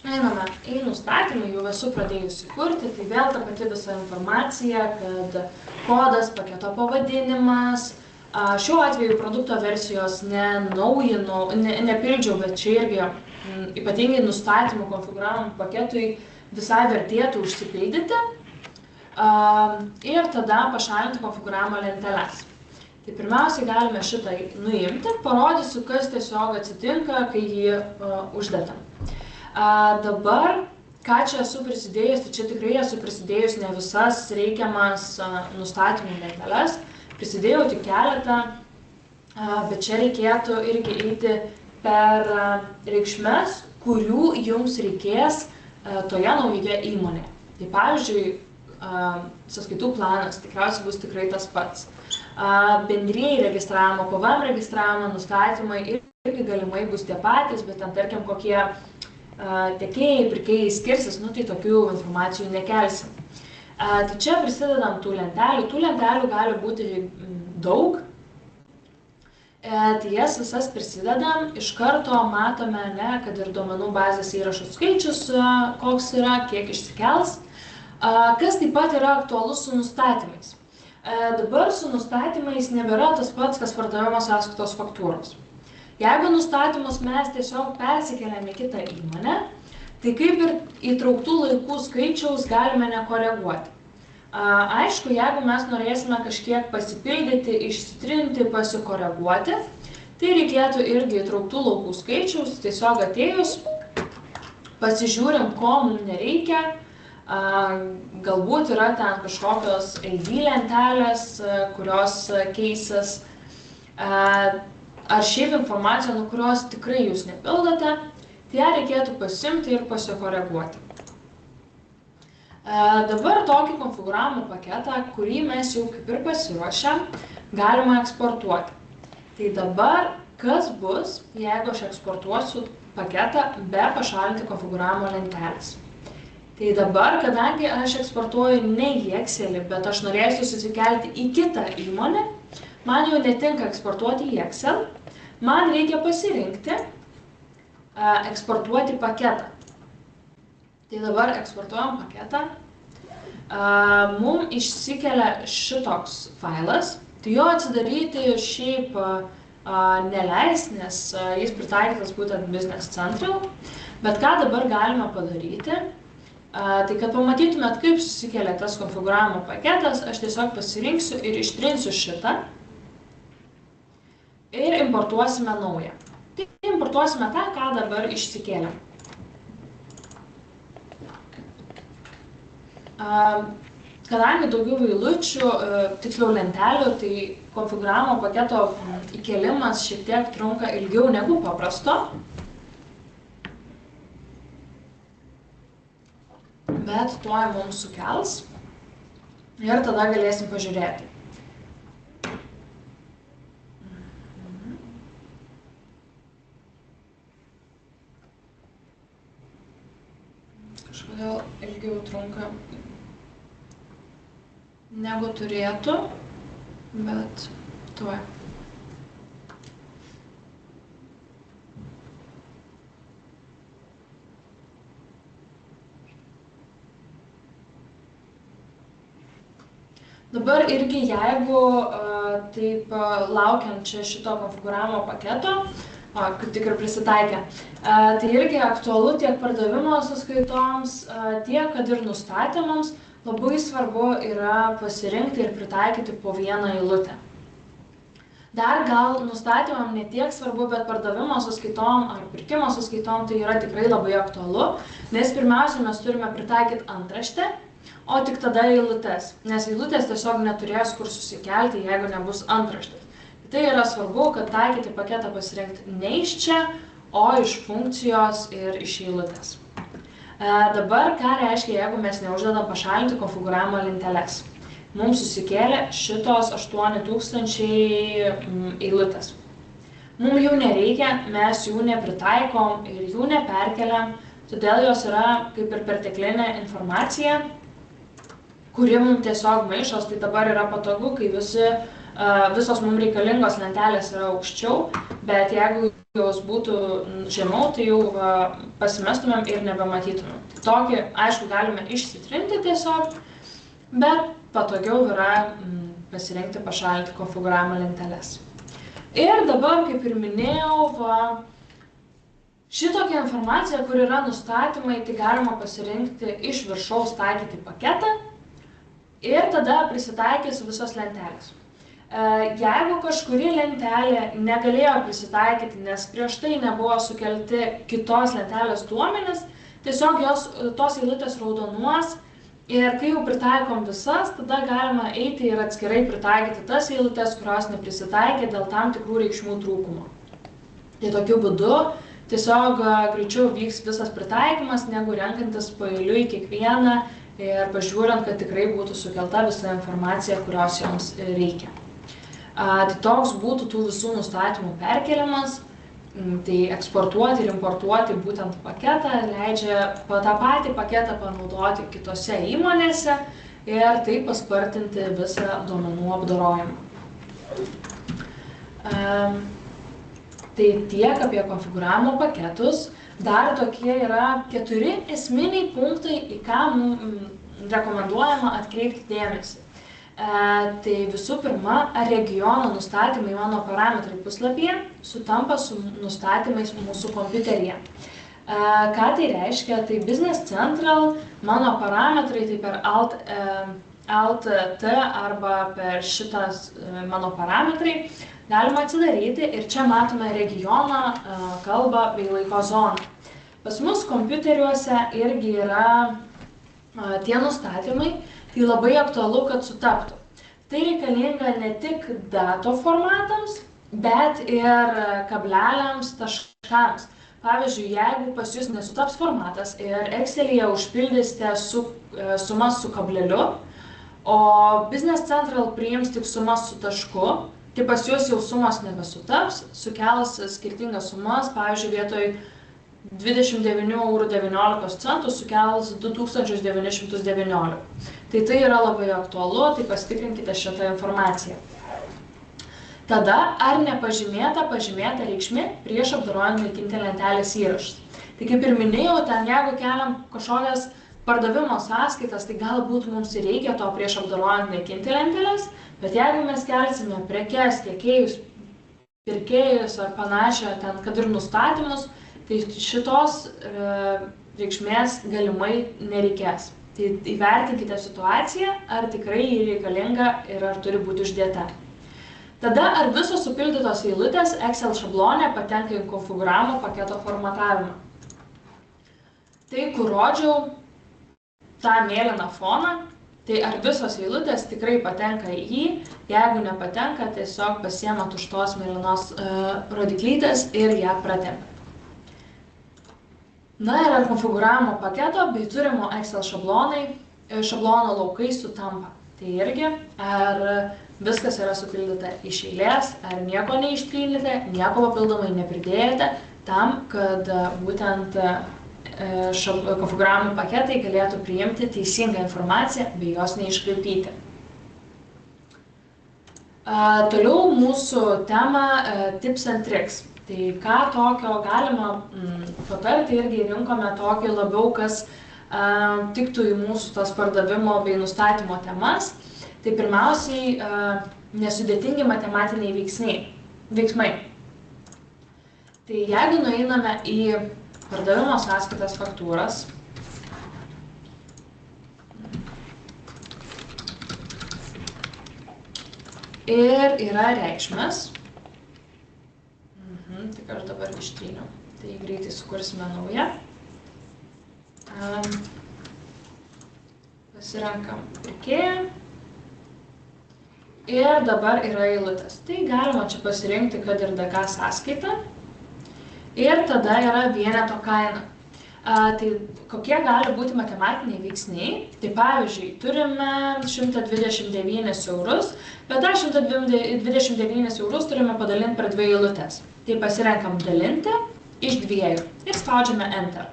Einame į nustatymą, jau esu pradėjusi kurti, tai vėl ta pati visa informacija, kad kodas, paketo pavadinimas. Šiuo atveju produkto versijos nepildžiau, bet čia irgi ypatingai nustatymų konfigūravimo paketui visai vertėtų užsipildyti ir tada pašalinti konfigūravimo lenteles. Tai pirmiausiai galime šitą nuimti, parodysiu, kas tiesiog atsitinka, kai jį uždedam. Dabar, ką čia esu prisidėjus, tai čia tikrai esu prisidėjus ne visas reikiamas nustatymų lenteles, prisidėjau tik keletą, bet čia reikėtų irgi eiti per reikšmes, kurių jums reikės toje naujoje įmonėje. Tai pavyzdžiui, sąskaitų planas tikriausiai bus tikrai tas pats. Bendrieji registravimo, PVM registravimo, nustatymai irgi galimai bus tie patys, bet ten tarkim kokie tiekėjai, pirkėjai skirsis, tai tokių informacijų nekelsim. Tai čia prisidedam tų lentelių. Tų lentelių gali būti daug. Tai jas visas prisidedam, iš karto matome, kad ir duomenų bazės įrašų skaičius, koks yra, kiek išsikels. Kas taip pat yra aktualus su nustatymais. Dabar su nustatymais nebėra tas pats, kas pardavimo sąskaitos faktūros. Jeigu nustatymus mes tiesiog persikeliam į kitą įmonę, tai kaip ir įtrauktų laikų skaičiaus galime nekoreguoti. Aišku, jeigu mes norėsime kažkiek pasipildyti, išsitrinti, pasikoreguoti, tai reikėtų irgi įtrauktų laukų skaičiaus, tiesiog atėjus, pasižiūrim, ko mums nereikia, galbūt yra ten kažkokios ID lentelės, kurios keisis, ar šiaip informacija, kurios tikrai jūs nepildote, tai ją reikėtų pasimti ir pasikoreguoti. Dabar tokį konfigūravimo paketą, kurį mes jau kaip ir pasiruošėm, galima eksportuoti. Tai dabar kas bus, jeigu aš eksportuosiu paketą be pašalinti konfigūravimo lentelės. Tai dabar, kadangi aš eksportuoju ne į Excelį, bet aš norėsiu susikelti į kitą įmonę, man jau netinka eksportuoti į Excel, man reikia pasirinkti eksportuoti paketą. Tai dabar eksportuojam paketą, mums išsikelia šitoks failas, tai jo atsidaryti šiaip neleis, nes jis pritaikytas būtent Business Central, bet ką dabar galime padaryti, tai kad pamatytumėt, kaip susikelia tas konfigūravimo paketas, aš tiesiog pasirinksiu ir ištrinsiu šitą ir importuosime naują. Tai importuosime tą, ką dabar išsikėlėm. Kadangi daugiau eilučių, tiksliau lentelių, tai konfigūravimo paketo įkėlimas šiek tiek trunka ilgiau negu paprasto. Bet tuoj mums sukels ir tada galėsim pažiūrėti. Kažkodėl ilgiau trunka negu turėtų, bet tuoj. Dabar irgi jeigu taip laukiant čia šito konfigūravimo paketo, kaip tik ir prisitaikė, tai irgi aktualu tiek pardavimo sąskaitoms, tiek kad ir nustatymams labai svarbu yra pasirinkti ir pritaikyti po vieną eilutę. Dar gal nustatymam ne tiek svarbu, bet pardavimo sąskaitom ar pirkimo sąskaitom tai yra tikrai labai aktualu, nes pirmiausia mes turime pritaikyti antraštę, o tik tada eilutes, nes eilutės tiesiog neturės kur susikelti, jeigu nebus antraštės. Tai yra svarbu, kad taikyti paketą pasirinkti ne iš čia, o iš funkcijos ir iš eilutės. Dabar ką reiškia, jeigu mes neuždedam pašalinti konfigūravimo lenteles? Mums susikėlė šitos 8000 eilutės. Mums jų nereikia, mes jų nepritaikom ir jų neperkeliam, todėl jos yra kaip ir perteklinė informacija, kuri mums tiesiog maišos, tai dabar yra patogu, kai visos mums reikalingos lentelės yra aukščiau, bet jeigu jos būtų žemiau, tai jau pasimestumėm ir nebematytumėm. Tai tokį, aišku, galime išsitrinti tiesiog, bet patogiau yra pasirinkti pašalinti konfigūravimo lenteles. Ir dabar, kaip ir minėjau, Šitokią informaciją, kur yra nustatymai, tai galima pasirinkti iš viršaus taikyti paketą ir tada prisitaikys visos lentelės. Jeigu kažkuri lentelė negalėjo prisitaikyti, nes prieš tai nebuvo sukelti kitos lentelės duomenys, tiesiog tos eilutės raudonuos ir kai jau pritaikom visas, tada galima eiti ir atskirai pritaikyti tas eilutės, kurios neprisitaikė dėl tam tikrų reikšmių trūkumo. Tai tokiu būdu tiesiog greičiau vyks visas pritaikymas, negu renkantis paeiliui kiekvieną ir pažiūrint, kad tikrai būtų sukelta visa informacija, kurios joms reikia. Tai toks būtų tų visų nustatymų perkeliamas. Tai eksportuoti ir importuoti būtent paketą leidžia tą patį paketą panaudoti kitose įmonėse ir taip paspartinti visą duomenų apdorojimą. Tai tiek apie konfigūravimo paketus. Dar tokie yra 4 esminiai punktai, į ką rekomenduojama atkreipti dėmesį. Tai visų pirma, ar regiono nustatymai mano parametrai puslapyje sutampa su nustatymais mūsų kompiuteryje. Ką tai reiškia? Tai Business Central mano parametrai, tai per Alt-T arba per šitas mano parametrai galima atsidaryti ir čia matome regioną, kalbą bei laiko zoną. Pas mus kompiuteriuose irgi yra tie nustatymai. Tai labai aktualu, kad sutaptų. Tai reikalinga ne tik dato formatams, bet ir kableliams, taškams. Pavyzdžiui, jeigu pas jūs nesutaps formatas ir Excel'yje užpildysite sumas su kableliu, o Business Central priims tik sumas su tašku, tai pas jūs jau sumos nebesutaps, sukels skirtingas sumas, pavyzdžiui, vietoj 29,19 € sukels 2919. Tai yra labai aktualu, tai pasitikrinkite šitą informaciją. Tada, ar nepažymėta reikšmė prieš apdorojant naikinti lentelės įrašus. Tai kaip ir minėjau, ten jeigu keliam kažkokias pardavimo sąskaitas, tai galbūt mums reikia to prieš apdorojant naikinti lentelės, bet jeigu mes kelsime prekes, tiekėjus, pirkėjus ar panašią ten, kad ir nustatymus, tai šitos reikšmės galimai nereikės. Tai įvertinkite situaciją, ar tikrai jį reikalinga ir ar turi būti uždėta. Tada, ar visos supildytos eilutės Excel šablone patenka į konfigūravimo paketo formatavimą. Tai, kur rodžiau tą mėlyną foną, tai ar visos eilutės tikrai patenka į jį, jeigu nepatenka, tiesiog pasiemat už tos mėlynos rodiklytės ir ją pratempia. Na ir ar konfigūravimo paketo bei turimo Excel šablono laukai sutampa. Tai irgi, ar viskas yra supildyta iš eilės, ar nieko neištrynėte, nieko papildomai nepridėjote, tam, kad būtent konfigūravimo paketai galėtų priimti teisingą informaciją bei jos neiškraipyti. Toliau mūsų tema Tips and Tricks. Tai ką tokio galima patarti, irgi rinkome tokį labiau, kas tiktų į mūsų tas pardavimo bei nustatymo temas. Tai pirmiausiai nesudėtingi matematiniai veiksmai. Tai jeigu nueiname į pardavimo sąskaitas faktūras, ir yra reikšmės, tik aš dabar ištryniau, tai greitai sukursime naują. Pasirenkam pirkėją ir dabar yra eilutės. Tai galima čia pasirinkti, kad ir DK sąskaita ir tada yra vieneto kaina. Tai kokie gali būti matematiniai veiksniai? Tai pavyzdžiui, turime 129 eurus, bet tą 129 eurus turime padalinti per 2 eilutes. Tai pasirenkam dalinti iš 2 ir spaudžiame Enter.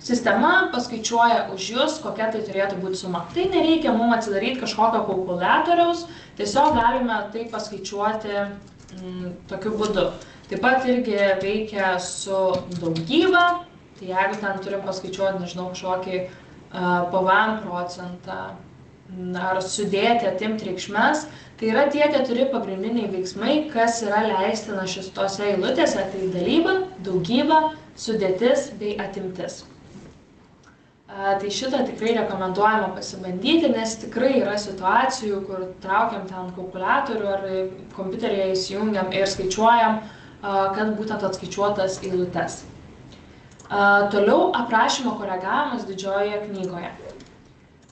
Sistema paskaičiuoja už jūs, kokia tai turėtų būti suma. Tai nereikia mums atsidaryti kažkokio kalkuliatoriaus, tiesiog galime tai paskaičiuoti tokiu būdu. Taip pat irgi veikia su daugyba, tai jeigu ten turim paskaičiuoti, nežinau, kažkokį PVM procentą ar sudėti, atimti reikšmes, tai yra tie 4 pagrindiniai veiksmai, kas yra leistina šitose eilutėse, tai dalyba, daugyba, sudėtis bei atimtis. Tai šitą tikrai rekomenduojama pasibandyti, nes tikrai yra situacijų, kur traukiam ten kalkuliatorių ar kompiuteryje įsijungiam ir skaičiuojam, kad būtent atskaičiuotas eilutes. Toliau aprašymo koregavimas didžiojoje knygoje.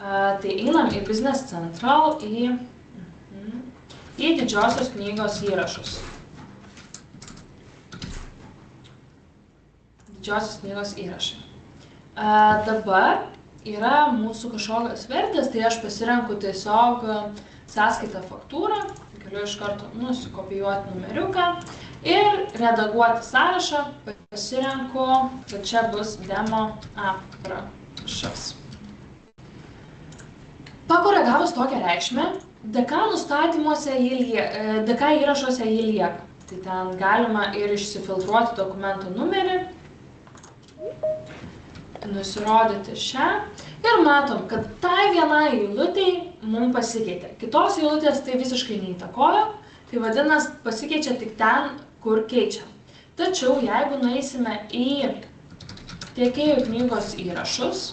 Tai einam į Business Central, į didžiosios knygos įrašus. Didžiosios knygos įrašai. Dabar yra mūsų kažkokios vertės, tai aš pasirenku tiesiog sąskaitą faktūrą, galiu iš karto nusikopijuoti numeriuką ir redaguoti sąrašą, pasirenku, kad čia bus demo aprašas. Pakoregavus tokią reikšmę, DK įrašuose jį lieka. Tai ten galima ir išsifiltruoti dokumento numerį, nusirodyti šią ir matom, kad tai vienai eilutei mums pasikeitė. Kitos eilutės tai visiškai neįtakojo, tai vadinasi pasikeičia tik ten, kur keičiam. Tačiau jeigu nueisime į tiekėjų knygos įrašus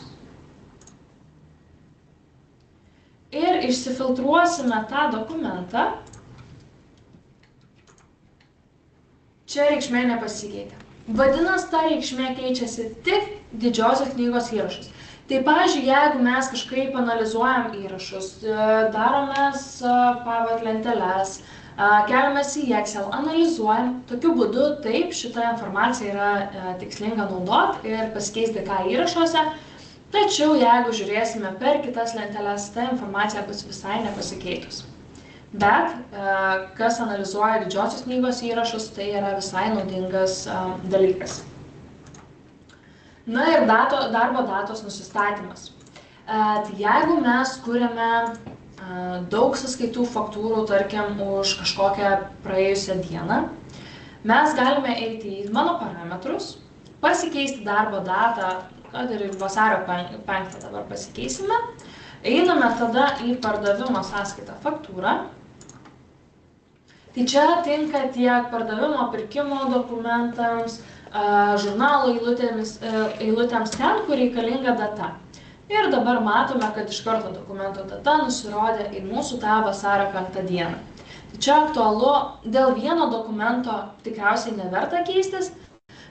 ir išsifiltruosime tą dokumentą, čia reikšmė nepasikeitė. Vadinasi, ta reikšmė keičiasi tik didžiosios knygos įrašus. Tai, pavyzdžiui, jeigu mes kažkaip analizuojam įrašus, daromės pavat lenteles, keliamės į Excel, analizuojam, tokiu būdu taip šitą informaciją yra tikslinga naudoti ir pasikeisti ką įrašuose, tačiau jeigu žiūrėsime per kitas lenteles, ta informacija bus visai nepasikeitus. Bet kas analizuoja didžiosios knygos įrašus, tai yra visai naudingas dalykas. Na ir darbo datos nusistatymas. Tai jeigu mes kuriame daug sąskaitų faktūrų, tarkim, už kažkokią praėjusią dieną, mes galime eiti į mano parametrus, pasikeisti darbo datą, kad ir vasario 5 dabar pasikeisime, einame tada į pardavimo sąskaitą faktūrą. Tai čia tinka tiek pardavimo pirkimo dokumentams, žurnalo eilutėms ten, kur reikalinga data. Ir dabar matome, kad iš karto dokumento data nusirodė į mūsų tą vasario 5 dieną. Tai čia aktualu, dėl vieno dokumento tikriausiai neverta keistis,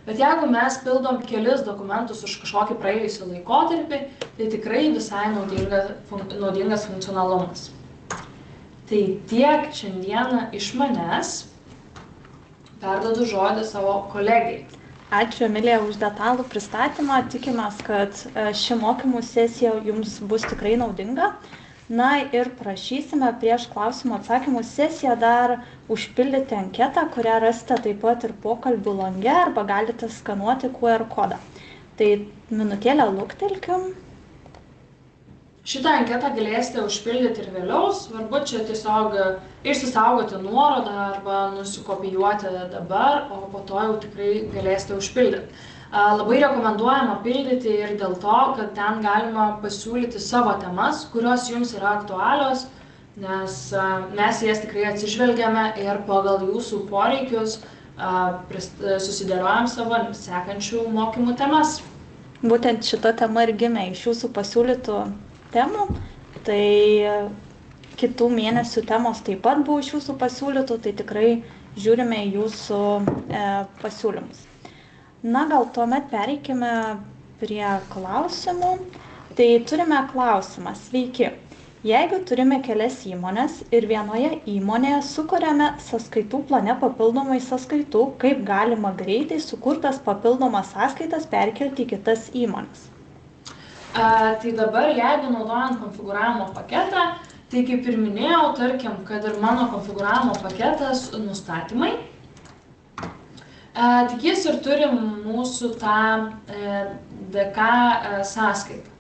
bet jeigu mes pildom kelis dokumentus už kažkokį praėjusį laikotarpį, tai tikrai visai naudingas funkcionalumas. Tai tiek šiandieną iš manęs, perduodu žodį savo kolegijai. Ačiū, Emilija, už detalų pristatymą. Tikimės, kad ši mokymų sesija jums bus tikrai naudinga. Na ir prašysime prieš klausimų atsakymų sesiją dar užpildyti anketą, kurią rasite taip pat ir pokalbių lange arba galite skanuoti QR kodą. Tai minutėlę luktelkim. Šitą anketą galėsite užpildyti ir vėliau, svarbu čia tiesiog išsisaugoti nuorodą arba nusikopijuoti dabar, o po to jau tikrai galėsite užpildyti. Labai rekomenduojama pildyti ir dėl to, kad ten galima pasiūlyti savo temas, kurios jums yra aktualios, nes mes jas tikrai atsižvelgiame ir pagal jūsų poreikius susidėliojam savo sekančių mokymų temas. Būtent šita tema ir gimė iš jūsų pasiūlytų temų, tai kitų mėnesių temos taip pat buvo iš jūsų pasiūlytų, tai tikrai žiūrime į jūsų pasiūlymus. Na, gal tuomet pereikime prie klausimų. Tai turime klausimą. Sveiki. Jeigu turime kelias įmonės ir vienoje įmonėje sukuriame sąskaitų plane papildomai sąskaitų, kaip galima greitai sukurtas papildomas sąskaitas perkelti į kitas įmonės? Tai dabar, jeigu naudojant konfigūravimo paketą, tai kaip ir minėjau, tarkim, kad ir mano konfigūravimo paketas nustatymai, tik jis ir turi mūsų tą DK sąskaitą.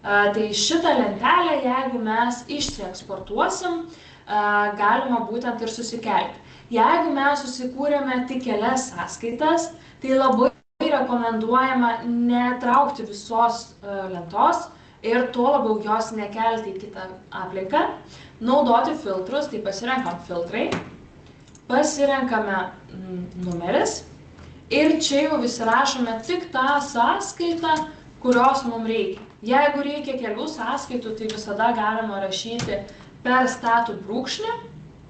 Tai šitą lentelę, jeigu mes išsieksportuosim, galima būtent ir susikelti. Jeigu mes susikūrėme tik kelias sąskaitas, tai labai rekomenduojama netraukti visos lentos ir tuo labiau jos nekelti į kitą aplinką. Naudoti filtrus, tai pasirenkam filtrai, pasirenkame numeris ir čia jau įsirašome tik tą sąskaitą, kurios mums reikia. Jeigu reikia kelių sąskaitų, tai visada galima rašyti per statų brūkšnį,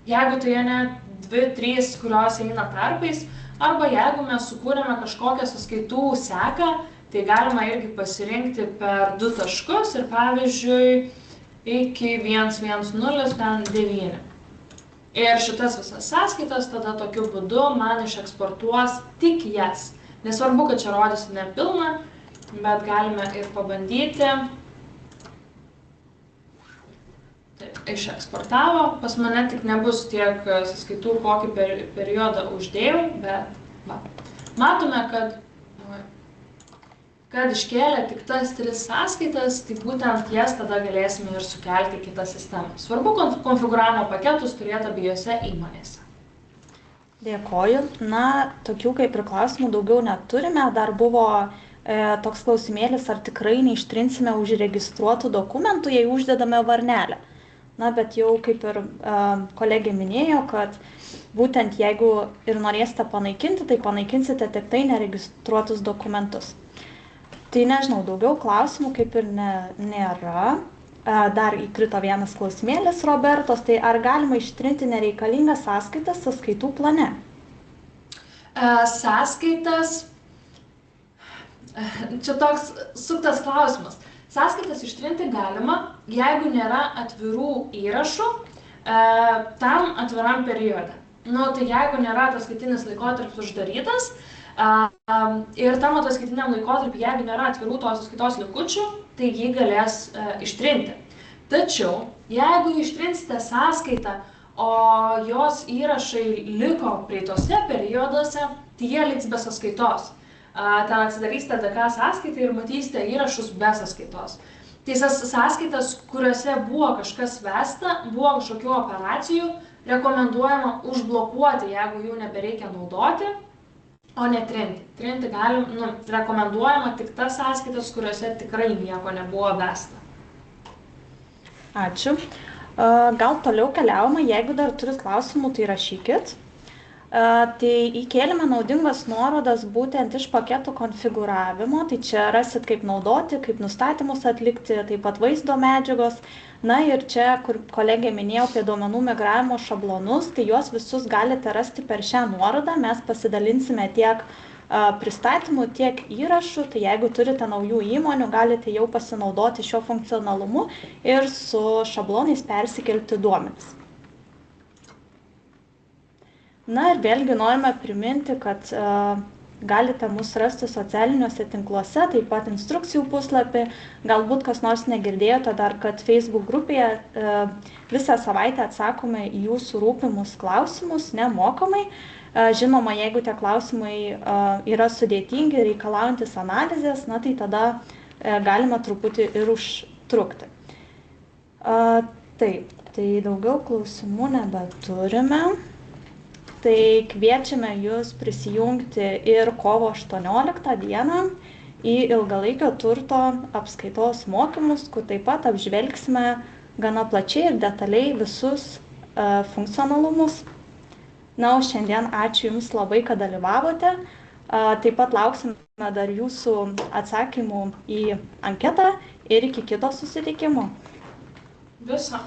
jeigu tai ne 2-3, kurios eina tarpais, arba jeigu mes sukūrėme kažkokią sąskaitų seką, tai galima irgi pasirinkti per 2 taškus ir pavyzdžiui iki 110 Ir šitas visas sąskaitas tada tokiu būdu man išeksportuos tik jas. Nesvarbu, kad čia rodysi nepilną, bet galime ir pabandyti. Taip, išeksportavo. Pas mane tik nebus tiek sąskaitų, kokį periodą uždėjau, bet va. Matome, kad iškėlė tik tas 3 sąskaitas, tai būtent jas tada galėsime ir sukelti į kitą sistemą. Svarbu konfigūravimo paketus turėti abiejose įmonėse. Dėkoju. Na, tokių kaip ir klausimų daugiau neturime. Dar buvo toks klausimėlis, ar tikrai neištrinsime užregistruotų dokumentų, jei uždedame varnelę. Na, bet jau kaip ir kolegė minėjo, kad būtent jeigu ir norėsite panaikinti, tai panaikinsite tik tai neregistruotus dokumentus. Tai nežinau, daugiau klausimų kaip ir nėra. Dar įkrito vienas klausimėlis Robertos, tai ar galima ištrinti nereikalingas sąskaitas sąskaitų plane? Sąskaitas, čia toks suktas klausimas. Sąskaitas ištrinti galima, jeigu nėra atvirų įrašų tam atviram periode. Tai jeigu nėra ataskaitinis laikotarpis uždarytas, ir tam ataskaitiniam laikotarpiu, jeigu nėra atvirų tos sąskaitos likučių, tai jį galės ištrinti. Tačiau, jeigu ištrinsite sąskaitą, o jos įrašai liko praeitose perioduose, tai jie liks be sąskaitos. Ten atsidarysite DK sąskaitą ir matysite įrašus be sąskaitos. Tai sąskaitas, kuriuose buvo kažkas vesta, buvo kažkokių operacijų, rekomenduojama užblokuoti, jeigu jų nebereikia naudoti, o ne trinti. Trinti rekomenduojama tik tas sąskaitas, kuriuose tikrai nieko nebuvo vesta. Ačiū. Gal toliau keliaujame, jeigu dar turit klausimų, tai rašykit. Tai įkėlėme naudingas nuorodas būtent iš paketų konfigūravimo, tai čia rasit kaip naudoti, kaip nustatymus atlikti, taip pat vaizdo medžiagos. Na ir čia, kur kolegė minėjo apie duomenų migravimo šablonus, tai juos visus galite rasti per šią nuorodą, mes pasidalinsime tiek pristatymų, tiek įrašų, tai jeigu turite naujų įmonių, galite jau pasinaudoti šiuo funkcionalumu ir su šablonais persikelti duomenis. Na ir vėlgi norime priminti, kad galite mus rasti socialiniuose tinkluose, taip pat instrukcijų puslapį. Galbūt kas nors negirdėjote dar, kad Facebook grupėje visą savaitę atsakome į jūsų rūpimus klausimus nemokamai. Žinoma, jeigu tie klausimai yra sudėtingi, reikalaujantis analizės, na tai tada galima truputį ir užtrukti. Taip, tai daugiau klausimų nebeturime. Tai kviečiame jūs prisijungti ir kovo 18 dieną į ilgalaikio turto apskaitos mokymus, kur taip pat apžvelgsime gana plačiai ir detaliai visus funkcionalumus. Na, o šiandien ačiū Jums labai, kad dalyvavote. Taip pat lauksime dar Jūsų atsakymų į anketą ir iki kito susitikimo. Viso.